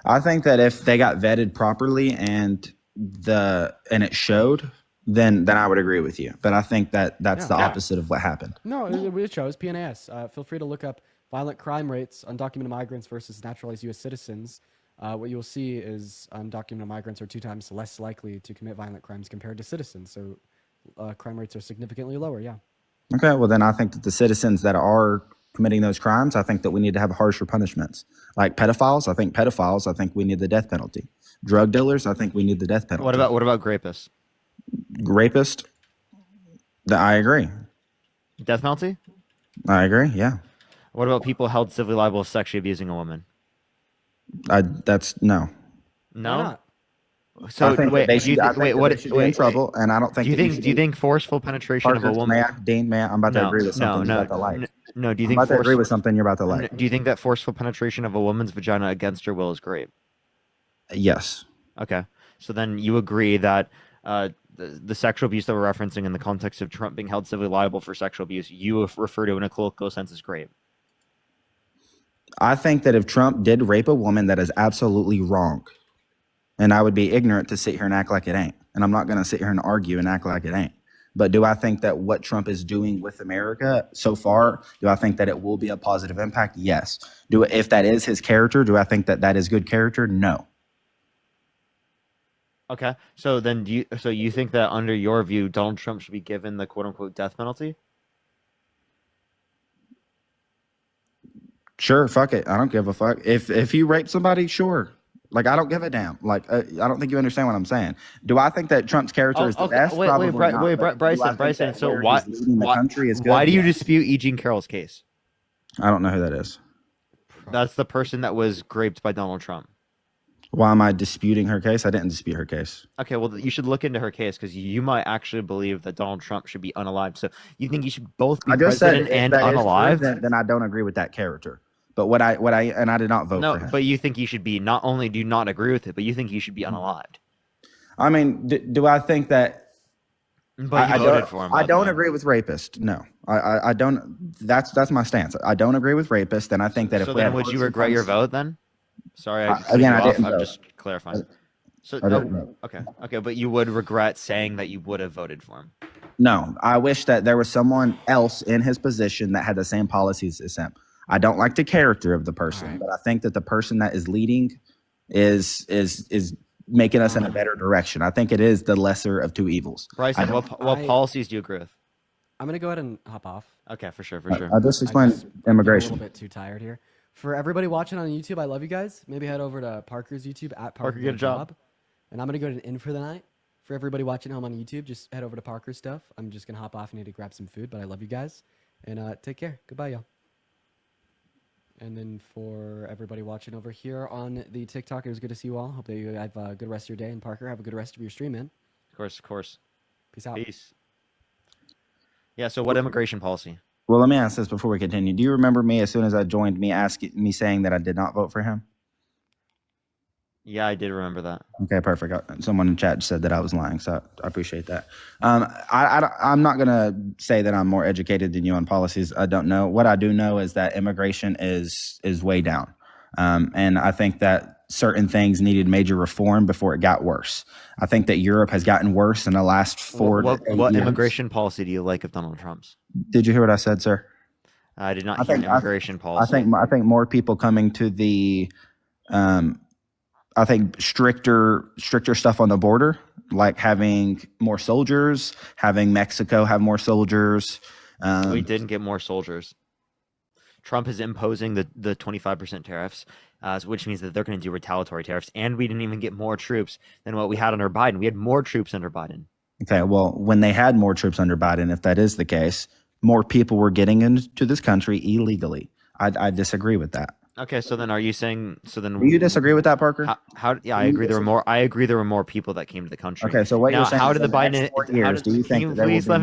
I think that if they got vetted properly and it showed, then I would agree with you. But I think that's the opposite of what happened. No, it shows PNAS. Feel free to look up violent crime rates, undocumented migrants versus naturalized U.S. citizens. What you'll see is undocumented migrants are 2 times less likely to commit violent crimes compared to citizens. So crime rates are significantly lower, yeah. Okay, well then I think that the citizens that are committing those crimes, I think that we need to have harsher punishments. Like pedophiles, I think we need the death penalty. Drug dealers, I think we need the death penalty. What about rapists? Rapist? I agree. Death penalty? I agree, yeah. What about people held civilly liable for sexually abusing a woman? That's no. No. Why not? So wait, do you think what they should be in trouble, and I don't think. Do you think forceful penetration of a woman? Dean, I'm about to agree with something you're about to like. No, do you I'm think about to agree with something you're about to like? Do you think that forceful penetration of a woman's vagina against her will is great? Yes. Okay, so then you agree that the sexual abuse that we're referencing in the context of Trump being held civilly liable for sexual abuse, you refer to in a colloquial sense is great. I think that if Trump did rape a woman, that is absolutely wrong. And I would be ignorant to sit here and act like it ain't. And I'm not going to sit here and argue and act like it ain't. But do I think that what Trump is doing with America so far, do I think that it will be a positive impact? Yes. If that is his character, do I think that that is good character? No. Okay, so then you think that under your view, Donald Trump should be given the quote unquote death penalty? Sure, fuck it. I don't give a fuck. If you rape somebody, sure. Like, I don't give a damn. Like, I don't think you understand what I'm saying. Do I think that Trump's character is the best? Probably not. Bryson. So why why do you dispute E. Jean Carroll's case? I don't know who that is. That's the person that was raped by Donald Trump. Why am I disputing her case? I didn't dispute her case. Okay, well, you should look into her case because you might actually believe that Donald Trump should be unalived. So you think he should both be president and unalived? Then I don't agree with that character. But I did not vote for him. No, but you think he should be, not only do you not agree with it, but you think he should be unalived. I mean, do I think that? But you voted for him. I don't agree with rapist. No, I don't. That's my stance. I don't agree with rapist, and I think that so then would you regret your vote then? Sorry, I didn't vote. I'm just clarifying. So okay, but you would regret saying that you would have voted for him. No, I wish that there was someone else in his position that had the same policies as him. I don't like the character of the person, but I think that the person that is leading is making us in a better direction. I think it is the lesser of two evils. Bryson, what policies do you agree with? I'm going to go ahead and hop off. Okay, for sure. I just explained immigration. I'm a little bit too tired here. For everybody watching on YouTube, I love you guys. Maybe head over to Parker's YouTube at Parker Get a Job. And I'm going to go to the end for the night. For everybody watching home on YouTube, just head over to Parker's stuff. I'm just going to hop off and need to grab some food, but I love you guys. And take care. Goodbye, y'all. And then for everybody watching over here on the TikTok, it was good to see you all. Hope that you have a good rest of your day. And Parker, have a good rest of your stream, man. Of course. Peace. Peace out. Peace. Yeah. So what immigration policy? Well, let me ask this before we continue. Do you remember me as soon as I joined me saying that I did not vote for him? Yeah, I did remember that. Okay, perfect. Someone in chat said that I was lying, so I appreciate that. I'm not going to say that I'm more educated than you on policies. I don't know. What I do know is that immigration is way down. And I think that certain things needed major reform before it got worse. I think that Europe has gotten worse in the last 4 to 8 what years. immigration policy do you like of Donald Trump's? Did you hear what I said, sir? I did not hear an immigration policy. I think more people coming to the I think stricter stuff on the border, like having more soldiers, having Mexico have more soldiers. We didn't get more soldiers. Trump is imposing the 25% tariffs, which means that they're going to do retaliatory tariffs. And we didn't even get more troops than what we had under Biden. We had more troops under Biden. Okay, well, when they had more troops under Biden, if that is the case, more people were getting into this country illegally. I disagree with that. Okay, so then are you saying Do you disagree with that, Parker? Yeah, I agree. I agree there were more people that came to the country. Okay, so what now, you're saying how is did the Biden? do you think Can you please let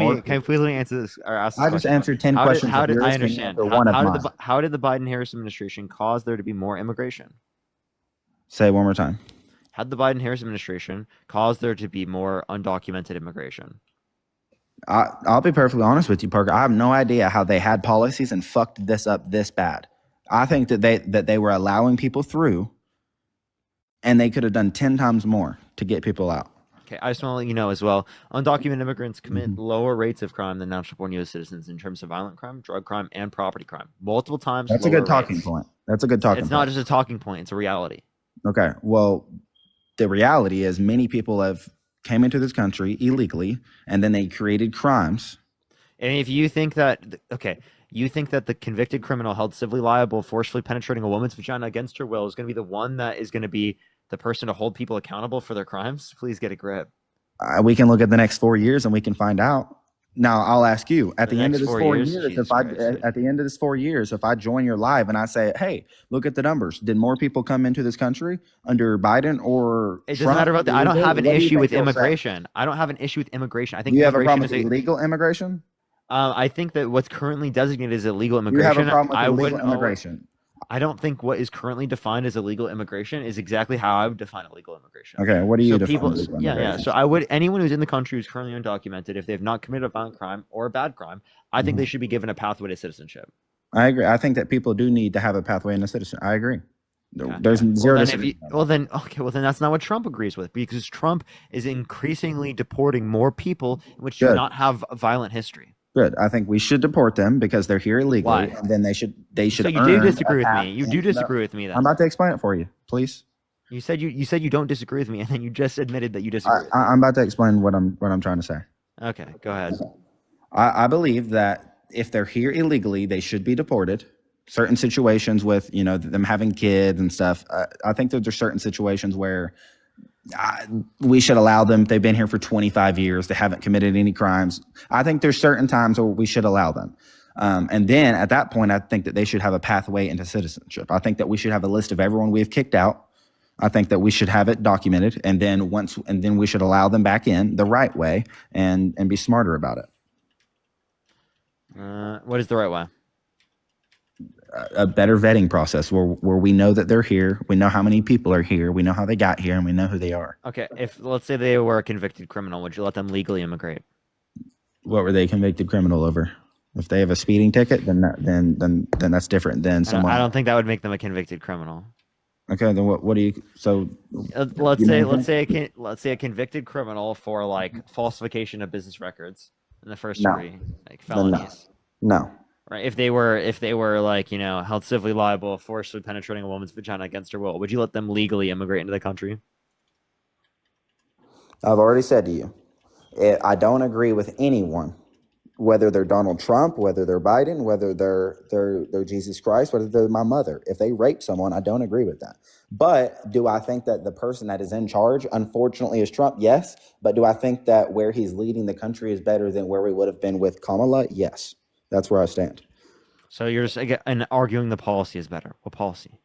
me answer this or ask this I just question? answered 10 questions. I Can you understand. answer one of mine? How did the Biden-Harris administration cause there to be more immigration? Say it one more time. How did the Biden-Harris administration cause there to be more undocumented immigration? I'll be perfectly honest with you, Parker. I have no idea how they had policies and fucked this up this bad. I think that they were allowing people through, and they could have done 10 times more to get people out. Okay, I just want to let you know as well, undocumented immigrants commit lower rates of crime than natural-born U.S. citizens in terms of violent crime, drug crime, and property crime. Multiple times. That's a good talking point. That's a good talking point. It's not just a talking point. It's a reality. Okay, well, the reality is many people came into this country illegally, and then they created crimes. And if you think that, you think that the convicted criminal held civilly liable, forcefully penetrating a woman's vagina against her will is going to be the one that is going to be the person to hold people accountable for their crimes? Please get a grip. We can look at the next 4 years and we can find out. Now, I'll ask you at the end of this 4 years, if I join your live and I say, hey, look at the numbers. Did more people come into this country under Biden or It doesn't matter about that. I don't have an issue with immigration. I don't have an issue with immigration. I think you have a problem with illegal immigration? I think that what's currently designated as illegal immigration. You have a problem with illegal immigration. I don't think what is currently defined as illegal immigration is exactly how I would define illegal immigration. Okay, what do you define illegal immigration? Yeah. So anyone who's in the country who's currently undocumented, if they've not committed a violent crime or a bad crime, I think they should be given a pathway to citizenship. I agree. I think that people do need to have a pathway into citizenship. I agree. There's zero. Well, then that's not what Trump agrees with, because Trump is increasingly deporting more people which do not have a violent history. Good. I think we should deport them because they're here illegally. Why? And then they should. So you do disagree with me. You do disagree with me. Then I'm about to explain it for you, please. You said you don't disagree with me, and then you just admitted that you disagree. I'm about to explain what I'm trying to say. Okay, go ahead. I believe that if they're here illegally, they should be deported. Certain situations with them having kids and stuff. I think that there's certain situations where we should allow them. They've been here for 25 years. They haven't committed any crimes. I think there's certain times where we should allow them. And then at that point, I think that they should have a pathway into citizenship. I think that we should have a list of everyone we've kicked out. I think that we should have it documented. And then we should allow them back in the right way and be smarter about it. What is the right way? A better vetting process where we know that they're here, we know how many people are here, we know how they got here, and we know who they are. Okay, if let's say they were a convicted criminal, would you let them legally immigrate? What were they convicted criminal over? If they have a speeding ticket, then that's different than someone. I don't think that would make them a convicted criminal. Okay, then what do you? So let's say a convicted criminal for like falsification of business records in the first degree, like felonies. No. Right. If they were like, held civilly liable, forcibly penetrating a woman's vagina against her will, would you let them legally immigrate into the country? I've already said to you, I don't agree with anyone, whether they're Donald Trump, whether they're Biden, whether they're Jesus Christ, whether they're my mother. If they rape someone, I don't agree with that. But do I think that the person that is in charge, unfortunately, is Trump? Yes. But do I think that where he's leading the country is better than where we would have been with Kamala? Yes. That's where I stand. So you're just arguing the policy is better. What policy?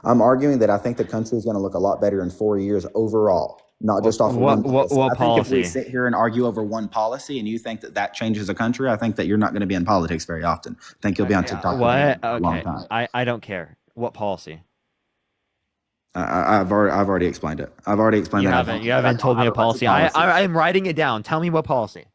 I'm arguing that I think the country is going to look a lot better in 4 years overall not just off of one policy. What I think if we policy? sit here and argue over one policy and you think that that changes a country, I think that you're not going to be in politics very often. I think you'll be on TikTok for a long Okay. time. I don't care. What policy? I've already explained it. I've already explained that. You haven't told me a policy. I'm writing it down. Tell me what policy.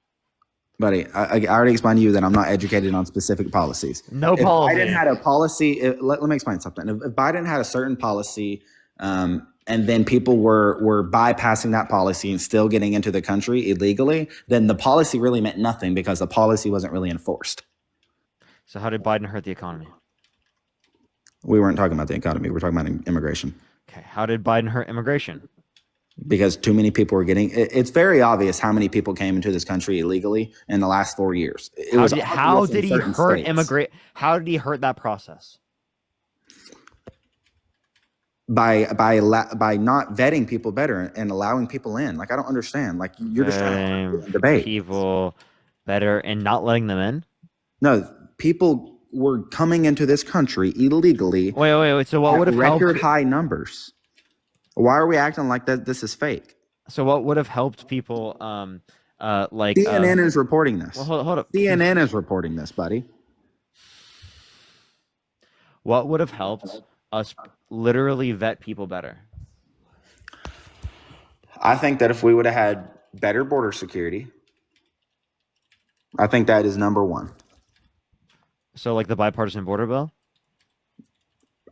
Buddy, I already explained to you that I'm not educated on specific policies. No policy. If Biden had a policy, let me explain something. If Biden had a certain policy, and then people were bypassing that policy and still getting into the country illegally, then the policy really meant nothing because the policy wasn't really enforced. So how did Biden hurt the economy? We weren't talking about the economy. We're talking about immigration. Okay. How did Biden hurt immigration? Because too many people were getting. It's very obvious how many people came into this country illegally in the last 4 years. How did he hurt immigrate? How did he hurt that process? By not vetting people better and allowing people in. Like, I don't understand. Like, you're just trying to debate people better and not letting them in. No, people were coming into this country illegally. Wait. So what would have helped? Record high numbers. Why are we acting like that? This is fake. So what would have helped people? Like CNN is reporting this. Well, hold up. CNN is reporting this, buddy. What would have helped us literally vet people better? I think that if we would have had better border security, I think that is number one. So like the bipartisan border bill?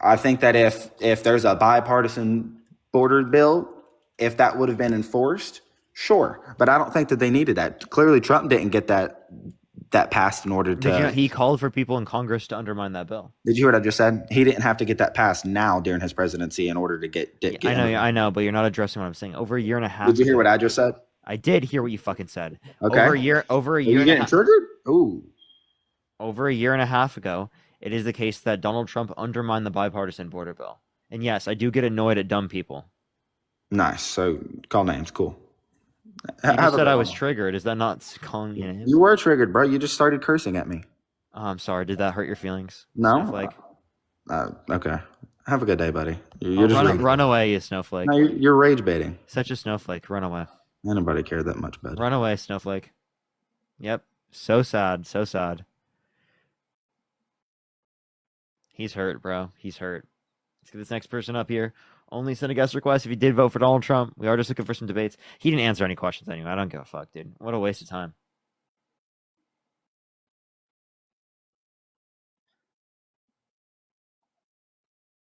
I think that if there's a bipartisan border bill, if that would have been enforced, sure. But I don't think that they needed that. Clearly, Trump didn't get that passed in order to. He called for people in Congress to undermine that bill. Did you hear what I just said? He didn't have to get that passed now during his presidency in order to get I know, but you're not addressing what I'm saying. Over a year and a half. Did you hear what I just said? I did hear what you fucking said. Okay. Over a year. Are you getting triggered? Ooh. Over a year and a half ago, it is the case that Donald Trump undermined the bipartisan border bill. And yes, I do get annoyed at dumb people. Nice. So call names. Cool. You just said I was triggered. Is that not calling you names? You were triggered, bro. You just started cursing at me. Oh, I'm sorry. Did that hurt your feelings? No. Snowflake? Okay. Have a good day, buddy. You're just run away, you snowflake. No, you're rage baiting. Such a snowflake. Run away. Nobody cared that much, bud. Run away, snowflake. Yep. So sad. So sad. He's hurt, bro. He's hurt. Let's get this next person up here. Only send a guest request if you did vote for Donald Trump. We are just looking for some debates. He didn't answer any questions anyway. I don't give a fuck, dude. What a waste of time.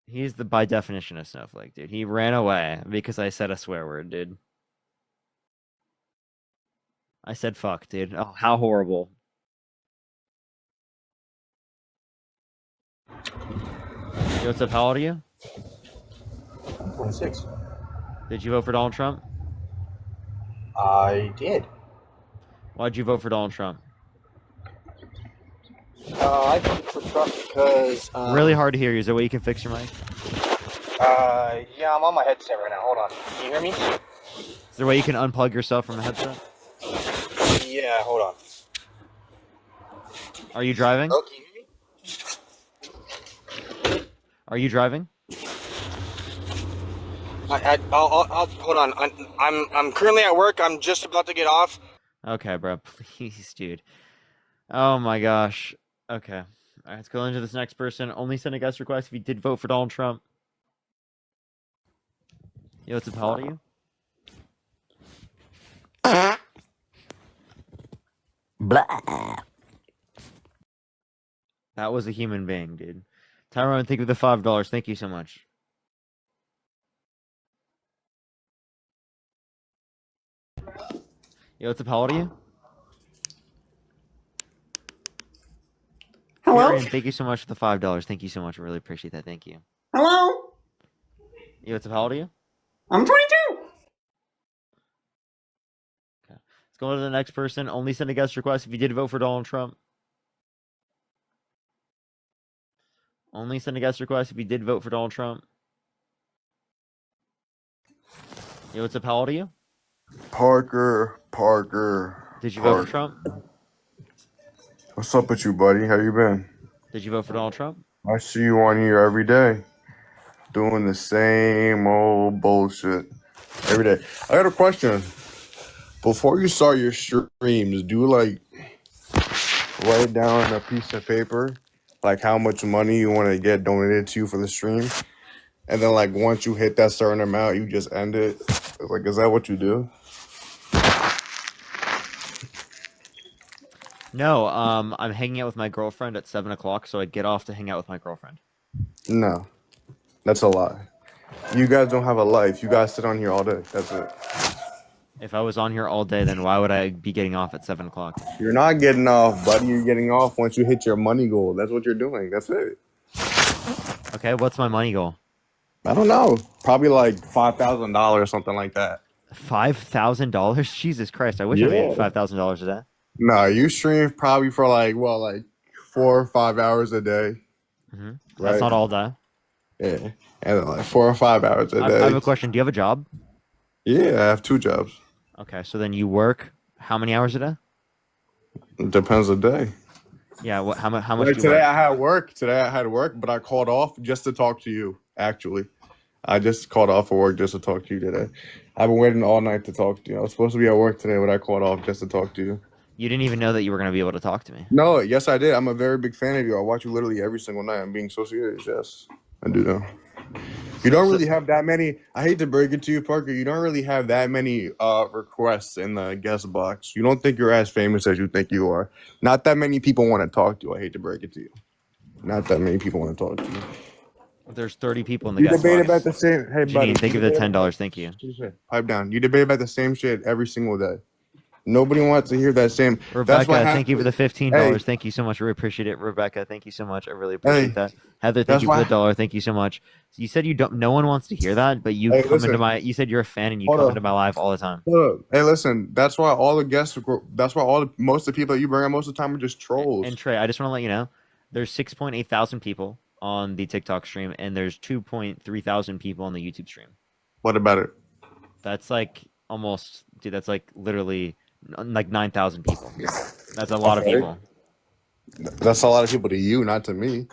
He's by definition a snowflake, dude. He ran away because I said a swear word, dude. I said fuck, dude. Oh, how horrible. Yo, what's up? How old are you? 26. Did you vote for Donald Trump? I did. Why'd you vote for Donald Trump? I voted for Trump because... really hard to hear you. Is there a way you can fix your mic? Yeah, I'm on my headset right now. Hold on. Can you hear me? Is there a way you can unplug yourself from the headset? Yeah, hold on. Are you driving? Oh, can you hear me? Are you driving? I'll hold on. I'm currently at work. I'm just about to get off. Okay, bro. Please, dude. Oh my gosh. Okay. All right, let's go into this next person. Only send a guest request if you did vote for Donald Trump. Yo, what's up? How old are you? Blah. That was a human being, dude. Tyrone, thank you for the $5. Thank you so much. Yo, what's up? How old are you? Hello? Karen, thank you so much for the $5. Thank you so much. I really appreciate that. Thank you. Hello? Yo, what's up? How old are you? I'm 22. Okay. Let's go on to the next person. Only send a guest request if you did vote for Donald Trump. Only send a guest request if you did vote for Donald Trump. Yo, what's up? How old are you? Parker. Did you vote for Trump? What's up with you, buddy? How you been? Did you vote for Donald Trump? I see you on here every day, doing the same old bullshit. every day. I got a question. Before you start your streams, do you like write down on a piece of paper like how much money you want to get donated to you for the stream, and then like once you hit that certain amount, you just end it? Like, is that what you do? No, I'm hanging out with my girlfriend at 7 o'clock, so I'd get off to hang out with my girlfriend. No, that's a lie. You guys don't have a life. You guys sit on here all day. That's it. If I was on here all day, then why would I be getting off at 7 o'clock? You're not getting off, buddy. You're getting off once you hit your money goal. That's what you're doing. That's it. Okay, what's my money goal? I don't know. Probably like $5,000 or something like that. $5,000? Jesus Christ! I wish I made $5,000 a day. No, you stream probably for like 4 or 5 hours a day. Mm-hmm. Right? That's not all day. Yeah, and then like 4 or 5 hours a day. I have a question. Do you have a job? Yeah, I have 2 jobs. Okay, so then you work how many hours a day? It depends the day. Yeah, how much do you Today work? I had work. Today I had work, but I called off just to talk to you. Actually, I just called off for work just to talk to you today. I've been waiting all night to talk to you. I was supposed to be at work today, but I called off just to talk to you. You didn't even know that you were going to be able to talk to me. No, yes, I did. I'm a very big fan of you. I watch you literally every single night. I'm being so serious. Yes, I do know. You don't really have that many. I hate to break it to you, Parker. You don't really have that many requests in the guest box. You don't think you're as famous as you think you are. Not that many people want to talk to you. I hate to break it to you. Not that many people want to talk to you. There's 30 people in the You guest debate box. about the same. Hey, buddy. Janine, thank you for the $10. Thank you. Pipe down. You debate about the same shit every single day. Nobody wants to hear that same. Rebecca, That's thank you for the $15. Hey. Thank you so much. I really appreciate it. Rebecca, thank you so much. I really appreciate that. Heather, thank That's you for the why- dollar. Thank you so much. You said you don't. No one wants to hear that, but you Hey, come listen. into my. You said you're a fan and you Hold come up. into my live all the time. Hold up. Hey, listen. That's why all the guests. That's why most of the people that you bring up most of the time are just trolls. And Trey, I just want to let you know, there's 6.8 thousand people on the TikTok stream, and there's 2.3 thousand people on the YouTube stream. What about it? That's like almost, dude. That's like literally like 9,000 people. That's a lot of Okay. people. That's a lot of people to you, not to me.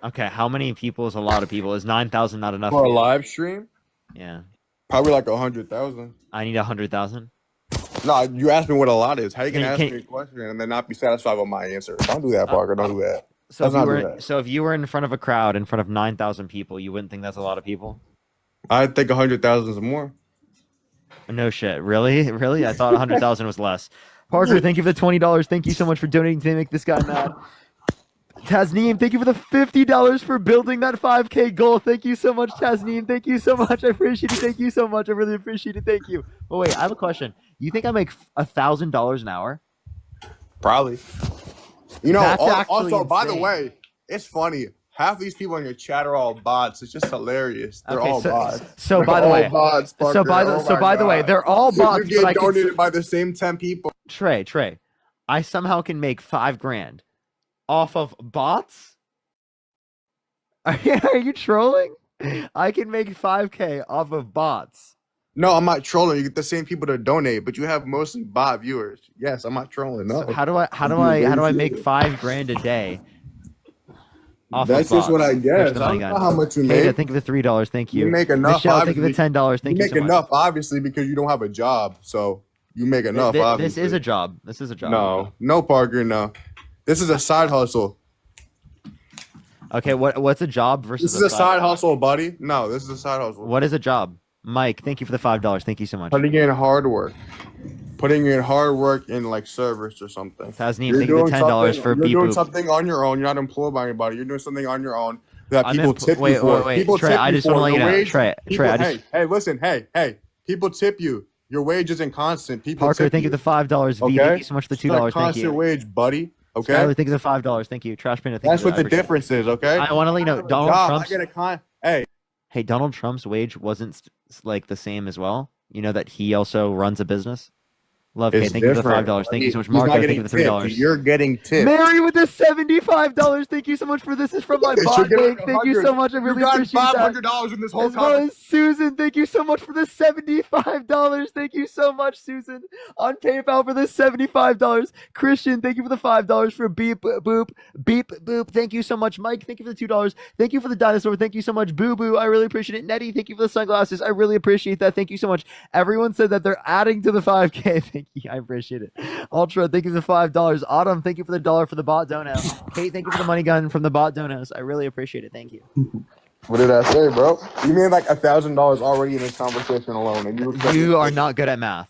Okay, how many people is a lot of people? Is 9,000 not enough For a you? live stream, Yeah, probably like 100,000. I need 100,000. No, you asked me what a lot is. How you can Can- ask can- me a question and then not be satisfied with my answer? Don't do that, Parker. Don't do that. So Let's if, you not do were, that. so if you were in front of a crowd, in front of 9,000 people, you wouldn't think that's a lot of people? I think 100,000 is more. No shit. Really? Really? I thought 100,000 was less. Parker, thank you for the $20. Thank you so much for donating to make this guy mad. Tasneem, thank you for the $50 for building that 5K goal. Thank you so much, Tasneem. Thank you so much. I appreciate it. Thank you so much. I really appreciate it. Thank you. But wait, I have a question. You think I make $1,000 an hour? Probably. You know, That's actually also, by the insane. way, it's funny. Half these people in your chat are all bots. It's just hilarious. They're Okay, all so- bots. so They're by the all way- bots, so Parker. by the- Oh so my by the way, God. they're all bots, You but I get can donated by the same 10 people. Trey, I somehow can make $5,000 off of bots? Are you trolling? I can make 5K off of bots. No, I'm not trolling. You get the same people to donate, but you have mostly bot viewers. Yes, I'm not trolling. No. So how do I make $5,000 a day off That's of just what bots? I Push guess. the I money don't gun. know how much you Kata, make. thank you for the $3. Thank you. You make enough. Michelle, thank you for obviously. the $10. Thank you make so much. enough, obviously, because you don't have a job. So you make enough. This obviously. is a job. This is a job. No, Parker. No, this is a side hustle. Okay, what's a job versus This is a side hustle, buddy. No, this is a side hustle. What is a job? Mike, thank you for the $5. Thank you so much. Putting in hard work. Putting in hard work in like service or something. Tasneem, thank you for the $10 for You're beep doing boop. something on your own. You're not employed by anybody. You're doing something on your own that I'm people in- tip wait, you for. wait, People Trey, tip I you just wanna for. let you Your know, wage- Trey, people- I just- hey, listen, hey. People tip you. Your wage isn't constant. People Parker, tip thank you for the $5. V, Okay? thank you so much for the It's not $2. Thank constant you. wage, buddy. Okay? Skylar, thank you for the $5. Thank you. Trash Panda, thank That's you. what the difference is, okay? I want to let you know, Donald Job, Trump's. I get a hey. Hey, Donald Trump's wage wasn't like the same as well. You know that he also runs a business. Love Kate, It's thank you for the different. $5. Thank you so much, He's not Marco. Thank getting you for the tipped. $3. You're getting tipped. Mary with the $75. Thank you so much for this. Is from my You bot should get bank. like Thank you 100. so much. I You really got appreciate that. $500 in this whole As well conversation. as Susan, thank you so much for the $75. Thank you so much, Susan, on PayPal for the $75. Christian, thank you for the $5 for beep boop beep boop. Thank you so much, Mike. Thank you for the $2. Thank you for the dinosaur. Thank you so much, Boo Boo. I really appreciate it. Nettie, thank you for the sunglasses. I really appreciate that. Thank you so much. Everyone said that they're adding to the 5K. Thank you. I appreciate it. Ultra, thank you for the $5. Autumn, thank you for the $1 for the bot dono. Kate, thank you for the money gun from the bot donos. I really appreciate it. Thank you. What did I say, bro? You made like $1,000 already in this conversation alone, and You are not good at math.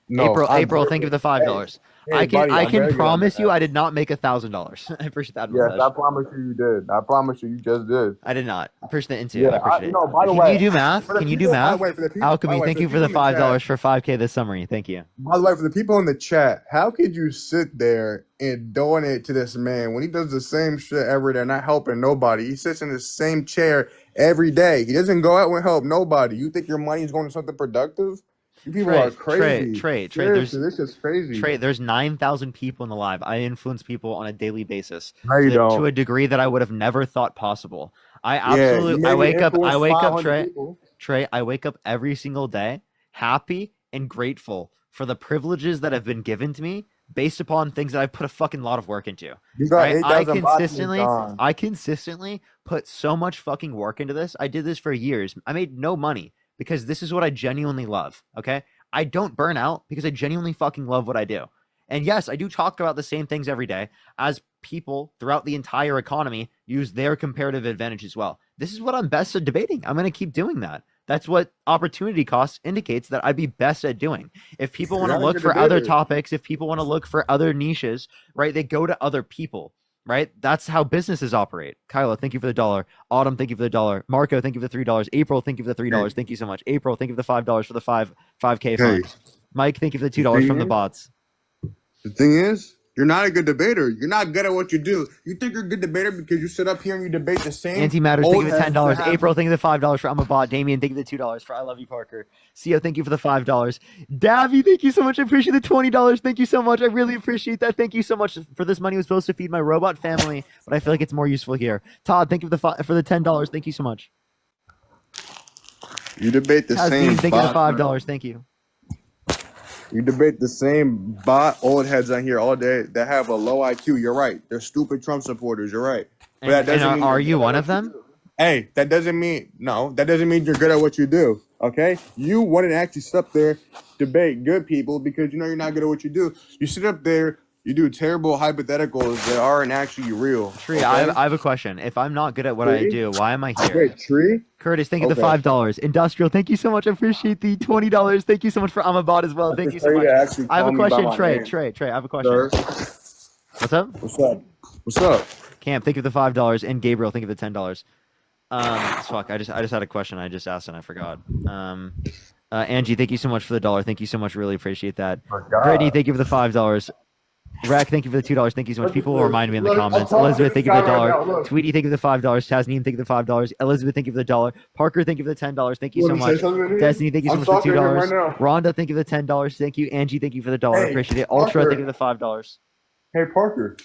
No, April, thank you for the $5. Hey, buddy, I I'm can very good at promise you math. I did not make $1,000. I appreciate that. Yes, Message. I promise you did. I promise you just did. I did not. Appreciate the into. Yeah, I appreciate it. no, by the Can way, you do math? for the Can you do people, by the math? way, for the people, by the Alchemy, way, thank for you for the people in the $5 chat, for 5K this summary. Thank you. by the way, for the people in the chat, how could you sit there and donate to this man when he does the same shit every day, not helping nobody? He sits in the same chair every day. He doesn't go out and help nobody. You think your money is going to something productive? You people are crazy. Trey, Seriously, this is crazy. Trey, there's 9,000 people in the live. I influence people on a daily basis No, you don't. to a degree that I would have never thought possible. I Yeah, absolutely, you maybe I influence wake up, 500 people. Trey, I wake up every single day happy and grateful for the privileges that have been given to me based upon things that I put a fucking lot of work into. You got Right? 8,000 bots in your time. I consistently put so much fucking work into this. I did this for years. I made no money because this is what I genuinely love. Okay. I don't burn out because I genuinely fucking love what I do. And yes, I do talk about the same things every day as people throughout the entire economy use their comparative advantage as well. This is what I'm best at debating. I'm going to keep doing that. That's what opportunity cost indicates that I'd be best at doing. If people want to look for other topics, if people want to look for other niches, right, they go to other people. Right? That's how businesses operate. Kyla, thank you for the $1. Autumn, thank you for the $1. Marco, thank you for the $3. April, thank you for the $3. Thank you so much. April, thank you for the $5 for the 5K fund. Mike, thank you for the $2 from the bots. The thing is, you're not a good debater. You're not good at what you do. You think you're a good debater because you sit up here and you debate the same. Anti-Matters, thank you for the old $10. heads that April, thank you for the $5 for I'm a Bot. Damien, thank you for the $2 for I Love You, Parker. Cio, thank you for the $5. Davy, thank you so much. I appreciate the $20. Thank you so much. I really appreciate that. Thank you so much for this money. Was supposed to feed my robot family, but I feel like it's more useful here. Todd, thank you for the $10. Thank you so much. You debate the same. Thank you for the $5. Thank you. You debate the same bot old heads on here all day that have a low IQ. You're right. They're stupid Trump supporters. You're right. But that doesn't mean are you one of them? Hey, that doesn't mean that doesn't mean you're good at what you do. Okay? You wouldn't actually sit up there, debate good people because you know you're not good at what you do. You sit up there, you do terrible hypotheticals that aren't actually real. Tree, okay? I have a question. If I'm not good at what I do, why am I here? Wait, Tree? Curtis, thank you for the $5. Industrial, thank you so much. I appreciate the $20. Thank you so much for Amabot as well. Thank you so much. I have a question, Trey. I have a question. Sir? What's up? What's up? Camp, thank you for the $5. And Gabriel, thank you for the $10. Fuck, I just had a question I just asked and I forgot. Angie, thank you so much for the $1. Thank you so much. Really appreciate that. Brittany, thank you for the $5. Rack, thank you for the $2. Thank you so much. People will remind me in the comments. Elizabeth, thank you for the $1. Tweety, thank you for the $5. Tasneem, thank you for the $5. Elizabeth, thank you for the $1. Parker, thank you for the $10. Thank you so much. Destiny, thank you so much for the $2. Rhonda, thank you for the $10. Thank you. Angie, thank you for the $1. Hey, Appreciate it. Ultra, Parker. thank you for the $5. Hey, Parker.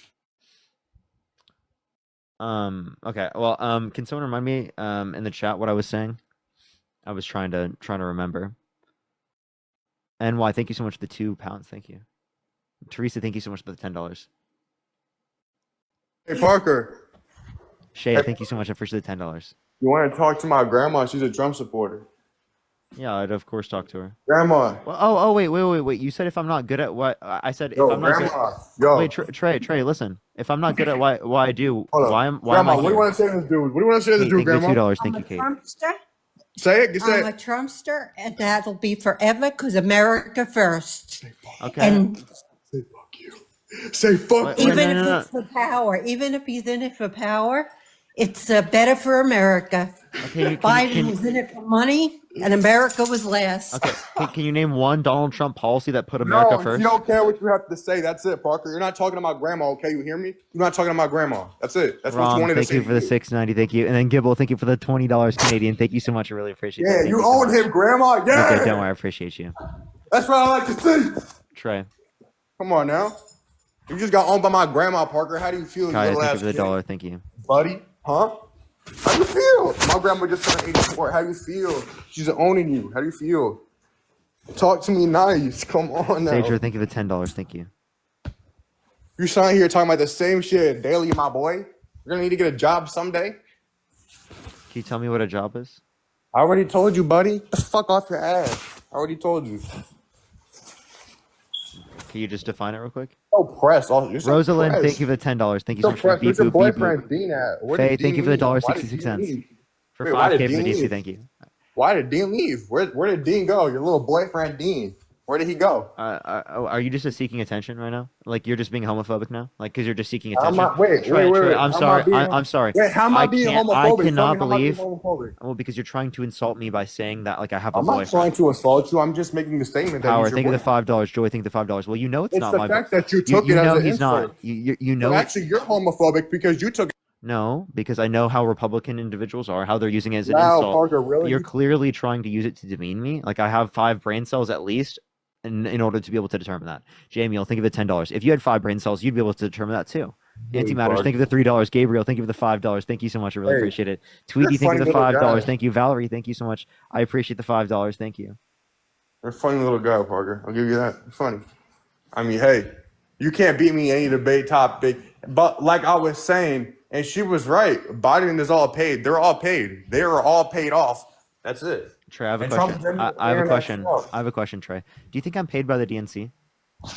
Okay. Well, can someone remind me in the chat what I was saying? I was trying to remember. NY, thank you so much for the £2. Thank you. Teresa, thank you so much for the $10. Hey, Parker. Shay, thank you so much. I appreciate the $10. You want to talk to my grandma? She's a Trump supporter. Yeah, I'd of course talk to her. Grandma. Well, wait. You said if I'm not good at what I said, if I'm not grandma. good. Wait, Trey, listen. If I'm not good at what I do, why am Grandma, I what do you here? want to say to this dude? What do you want to say to this dude, Grandma? $2. Thank you, Kate. Trumpster. Say it. I'm a Trumpster, and that'll be forever because America first. Okay. And say fuck you. Say fuck you. even if it's for power, even if he's in it for power, it's better for America. Okay, Biden was in it for money, and America was last. Okay. Can you name one Donald Trump policy that put America first? You don't care what you have to say. That's it, Parker. You're not talking about grandma, okay? You hear me? You're not talking about grandma. That's it. That's what you wanted to say. Thank you for the $6.90. Thank you. And then Gibble, thank you for the $20 Canadian. Thank you so much. I really appreciate that. Yeah, you own him, grandma. Yeah. Okay, don't worry. I appreciate you. That's what I like to see. Trey. Come on now. You just got owned by my grandma, Parker. How do you feel, you Kaya, little thank you ass for the kid? dollar. Thank you. Buddy? Huh? How do you feel? My grandma just turned 84. How do you feel? She's owning you. How do you feel? Talk to me nice. Come on now. Sager, thank you for $10. Thank you. You're sitting here talking about the same shit daily, my boy. You're gonna need to get a job someday. Can you tell me what a job is? I already told you, buddy. Get the fuck off your ass. I already told you. Can you just define it real quick? So pressed. You're so Rosalind, pressed. thank you for the $10. Thank you so So much for the pressed. beep Where's your boop beep boop. boyfriend Dean at? Where Faye, did thank you Dean for the leave? dollar Why did 66 Dean cents. leave? For Wait, why 5K did for the Dean DC, leave? thank you. Why did Dean leave? Where did Dean go? Your little boyfriend Dean. Where did he go? Are you just seeking attention right now? Like you're just being homophobic now? Like because you're just seeking I'm attention? not. Wait. Trey, I'm How am I sorry. being? I'm sorry. Wait, how am I being can't. I homophobic? Tell cannot me, how am I being believe. homophobic? Well, because you're trying to insult me by saying that like I have a I'm not trying boyfriend. to assault you. I'm just making the statement that Power, he's your think of the boyfriend. $5. Joy, think of the $5. Well, you know it's It's not the my. fact that you took you it as know an he's insult. not. You So know. actually, you're homophobic because you took. No, because I know how Republican individuals are, how they're using it as an Now, insult. Parker, really? You're clearly trying to use it to demean me. Like I have 5 brain cells at least, in order to be able to determine that. Jamie, I'll think of the $10. If you had 5 brain cells, you'd be able to determine that too. Really, Antimatters, Parker. think of the $3. Gabriel, think of the $5. Thank you so much. I really Hey, appreciate it. you're a Tweety, think of funny the little $5. guy. Thank you. Valerie, thank you so much. I appreciate the $5. Thank you. You're a funny little guy, Parker. I'll give you that. You're funny. I mean, hey, you can't beat me in any debate topic. But like I was saying, and she was right. Biden is all paid. They're all paid. They are all paid off. That's it. Trey, I have a And question. Trump's I have a internet question. Trump. I have a question, Trey. Do you think I'm paid by the DNC?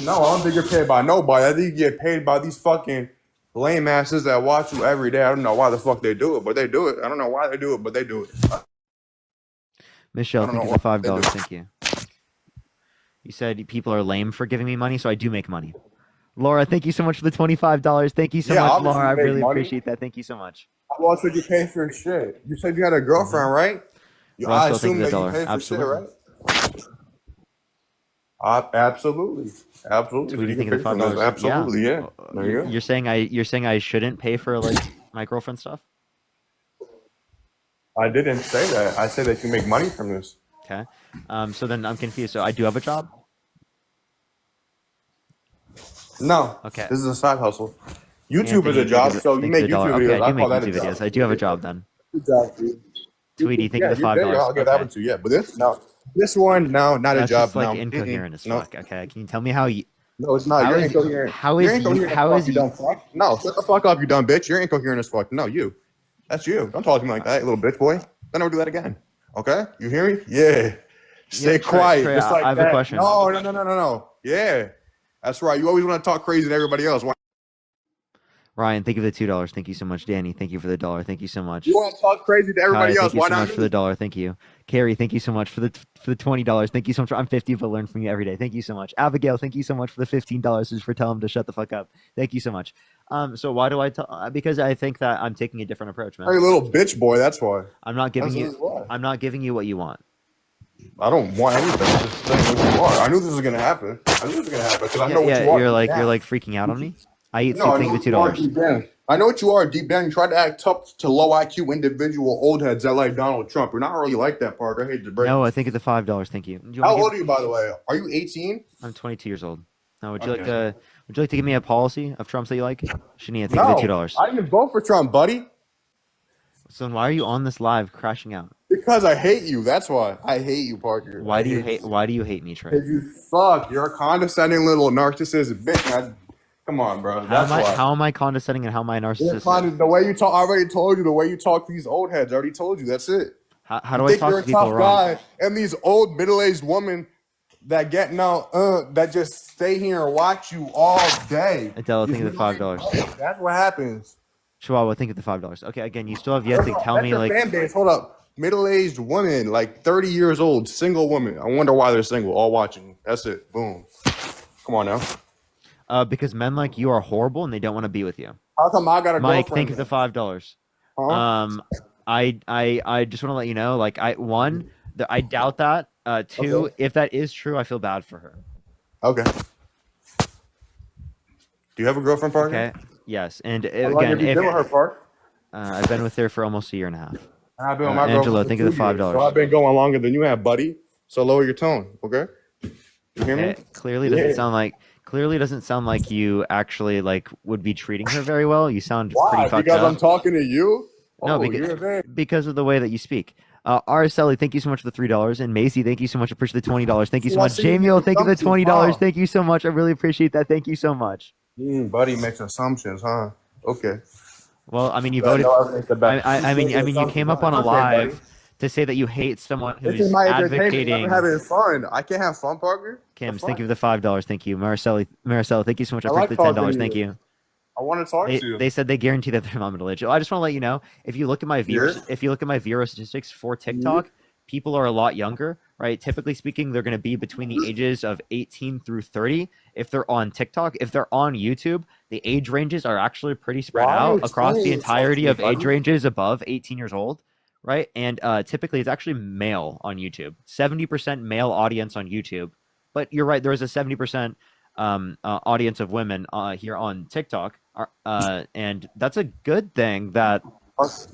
No, I don't think you're paid by nobody. I think you get paid by these fucking lame asses that watch you every day. I don't know why the fuck they do it, but they do it. I don't know why they do it, but they do it. Michelle, I don't thank know you for why the they do $5. it. Thank you. You said people are lame for giving me money, so I do make money. Laura, thank you so much for the $25. Thank you so Yeah, much, obviously Laura. I you make really money. appreciate that. Thank you so much. How else would you pay for shit? You said you had a girlfriend, right? I Russell, thank assume you for the that you dollar. pay for Absolutely. shit, right? Absolutely. Absolutely. Tweety, You thank can you pay for the for this. $5. Yeah. Absolutely, yeah. There you go. You're saying I shouldn't pay for like my girlfriend stuff? I didn't say that. I said that you make money from this. Okay. So then I'm confused. So I do have a job? No. Okay. This is a side hustle. YouTube Anthony, is a job, so you thank you make for the dollar. YouTube Okay, videos. I I do make call that a YouTube job. videos. I do have a job then. Good job, dude. Tweety, thank Yeah, you for the there you go. $5. I'll give that one to you. Yeah, but this, no. This one, no, not That's a job. just like No. incoherent as No. fuck. Okay. Can you tell me how you No, it's not. how You're is incoherent. how You're is you incoherent as how fuck, is you you dumb fuck. No, shut the fuck up, you dumb bitch. You're incoherent as fuck. No, you. That's you. Don't talk to me like that, you little bitch boy. Don't ever do that again. Okay? You hear me? Yeah. Stay Yeah, quiet, Trey, just like I have that. a question. No. Yeah. That's right. You always want to talk crazy to everybody else. Why? Ryan, thank you for the $2. Thank you so much. Danny, thank you for the dollar. Thank you so much. You want to talk crazy to everybody Kaya, else. thank you Why so not much for the me? dollar. Thank you. Carrie, thank you so much for the $20. Thank you so much. I'm 50, but learn from you every day. Thank you so much. Abigail, thank you so much for the $15 just for telling him to shut the fuck up. Thank you so much. So why do I tell? Because I think that I'm taking a different approach, man. Hey, little bitch boy. That's why. I'm not giving That's you. why. I'm not giving you what you want. I don't want anything. I'm just saying what you are. I knew this was gonna happen. I knew this was gonna happen because I know what you are. You're like deep down. freaking out on me. I eat No, soup. I Thank know you for what you are $2. deep down. I know what you are deep down. You try to act tough to low IQ individual old heads that like Donald Trump. You're not really like that, Parker. I hate to break. No, I think it's the $5. Thank you. Do you How wanna old are you, by the way? Are you 18? I'm 22 years old. Now, would you like Okay. to? Would you like to give me a policy of Trump's that you like? Shania, thank you for the No, $2. I didn't vote for Trump, buddy. So then why are you on this live crashing out? Because I hate you. That's why. I hate you, Parker. Why do you hate? Why do you hate me, Trey? Because you suck. You're a condescending little narcissist bitch. Come on, bro. That's why. How am I condescending and how am I narcissistic? The way you talk, I already told you. The way you talk to these old heads, I already told you. That's it. How do You I think talk you're to a people tough wrong? guy, and these old middle-aged women that get now that just stay here and watch you all day. Adela, think of the $5. That's what happens. Chihuahua, think of the $5. Okay, again, you still have yet to tell That's me your like. fan base. Hold up, middle-aged woman, like 30 years old, single woman. I wonder why they're single. All watching. That's it. Boom. Come on now. Because men like you are horrible and they don't want to be with you. How come I got a Mike, girlfriend? think of the $5. Huh? I just want to let you know, like I doubt that. Two, Okay. if that is true, I feel bad for her. Okay. Do you have a girlfriend, Parker? Okay. Yes, and How long again, have you been with her, Parker? I've been with her for almost a year and a half. I've been with my Angelo, girlfriend for think of the 2 years, $5. So I've been going longer than you have, buddy. So lower your tone, okay? You hear me? It clearly doesn't sound like you actually like would be treating her very well. You sound pretty Why? fucked Because I'm up. talking to you? No, Oh, you're there. because of the way that you speak. Araceli, thank you so much for the $3. And Macy, thank you so much. I appreciate the $20. Thank you so Well, I much. see you Jamie, make thank you for the assumptions, $20. huh? Thank you so much. I really appreciate that. Thank you so much. Buddy makes assumptions, huh? Okay. Well, I mean, you But voted. no evidence to back. He's making You assumptions, came up huh? on a It's okay, buddy. live to say that you hate someone This is who's my entertainment. I'm advocating. having fun. I can't have fun, partner. Kims, That's thank you fine. for the $5. Thank you, Maricela, thank you so much. I I appreciate like the talking $10. to Thank you. you. I want to talk to you. They said they guarantee that their mom and religion. I just want to let you know if you look at my viewer statistics for TikTok, people are a lot younger, right? Typically speaking, they're going to be between the ages of 18 through 30 if they're on TikTok. If they're on YouTube, the age ranges are actually pretty spread Why are you out across the explaining yourself entirety to me, of age buddy? ranges above 18 years old, right? And typically it's actually male on YouTube. 70% male audience on YouTube. But you're right, there is a 70% audience of women here on TikTok, and that's a good thing that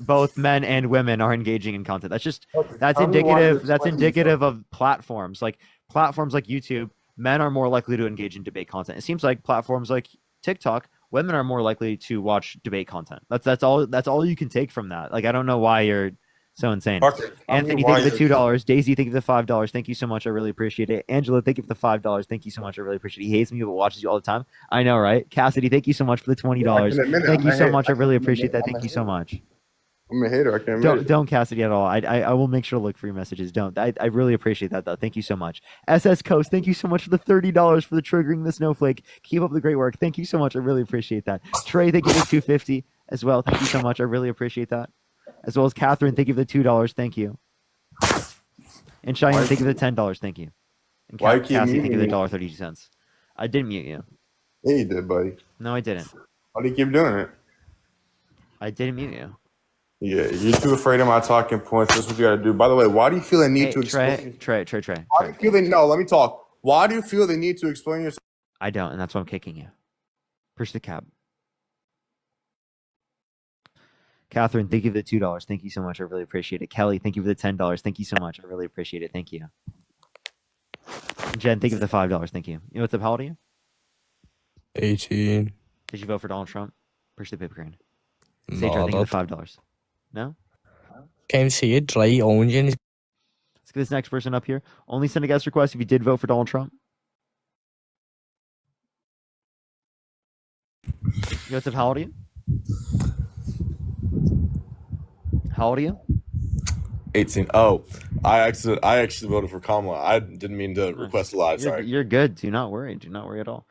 both men and women are engaging in content. That's Tell me why you're indicative. That's explaining yourself. indicative of platforms like YouTube. Men are more likely to engage in debate content. It seems like platforms like TikTok, women are more likely to watch debate content. That's all you can take from that. Like, I don't know why you're so insane. Parker, tell me Anthony, why thank you for the you're $2. Daisy, thank you for the $5. Thank you so much. I really appreciate it. Angela, thank you for the $5. Thank you so much. I really appreciate it. He hates me but watches you all the time. I know, right? Cassidy, thank you so much for the $20. I can admit it. Thank I'm you a so hater. much. I really I'm a appreciate that. I'm a Thank you so hater. much. I'm a hater. I can admit it. Don't Cassidy at all. I will make sure to look for your messages. Don't. I really appreciate that though. Thank you so much. SS Coast, thank you so much for the $30 for the triggering the snowflake. Keep up the great work. Thank you so much. I really appreciate that. Trey, thank you for the $2.50 as well. Thank you so much. I really appreciate that. As well as Catherine, thank you for the $2. Thank you. And Cheyenne, thank you for the $10. Thank you. And Why you keep Cassie, thank you muting for the me? $1.32. I didn't mute you. Yeah, you did, buddy. No, I didn't. Why do you keep doing it? I didn't mute you. Yeah, you're too afraid of my talking points. That's what you got to do. By the way, why do you feel the need Hey, to explain? Trey. Why do you feel the no? Let me talk. Why do you feel the need to explain yourself? I don't, and that's why I'm kicking you. Push the cab. Catherine, thank you for the $2. Thank you so much. I really appreciate it. Kelly, thank you for the $10. Thank you so much. I really appreciate it. Thank you. Jen, thank you for the $5. Thank you. You know what's up? How old are you? 18. Did you vote for Donald Trump? Push the paper crane. No, Sage, thank you not. for the $5. No? Can see it dry orange. Let's get this next person up here. Only send a guest request if you did vote for Donald Trump. You know what's up? How old are you? How old are you? 18. Oh, I actually voted for Kamala. I didn't mean to request a live. Sorry. You're good. Do not worry. Do not worry at all.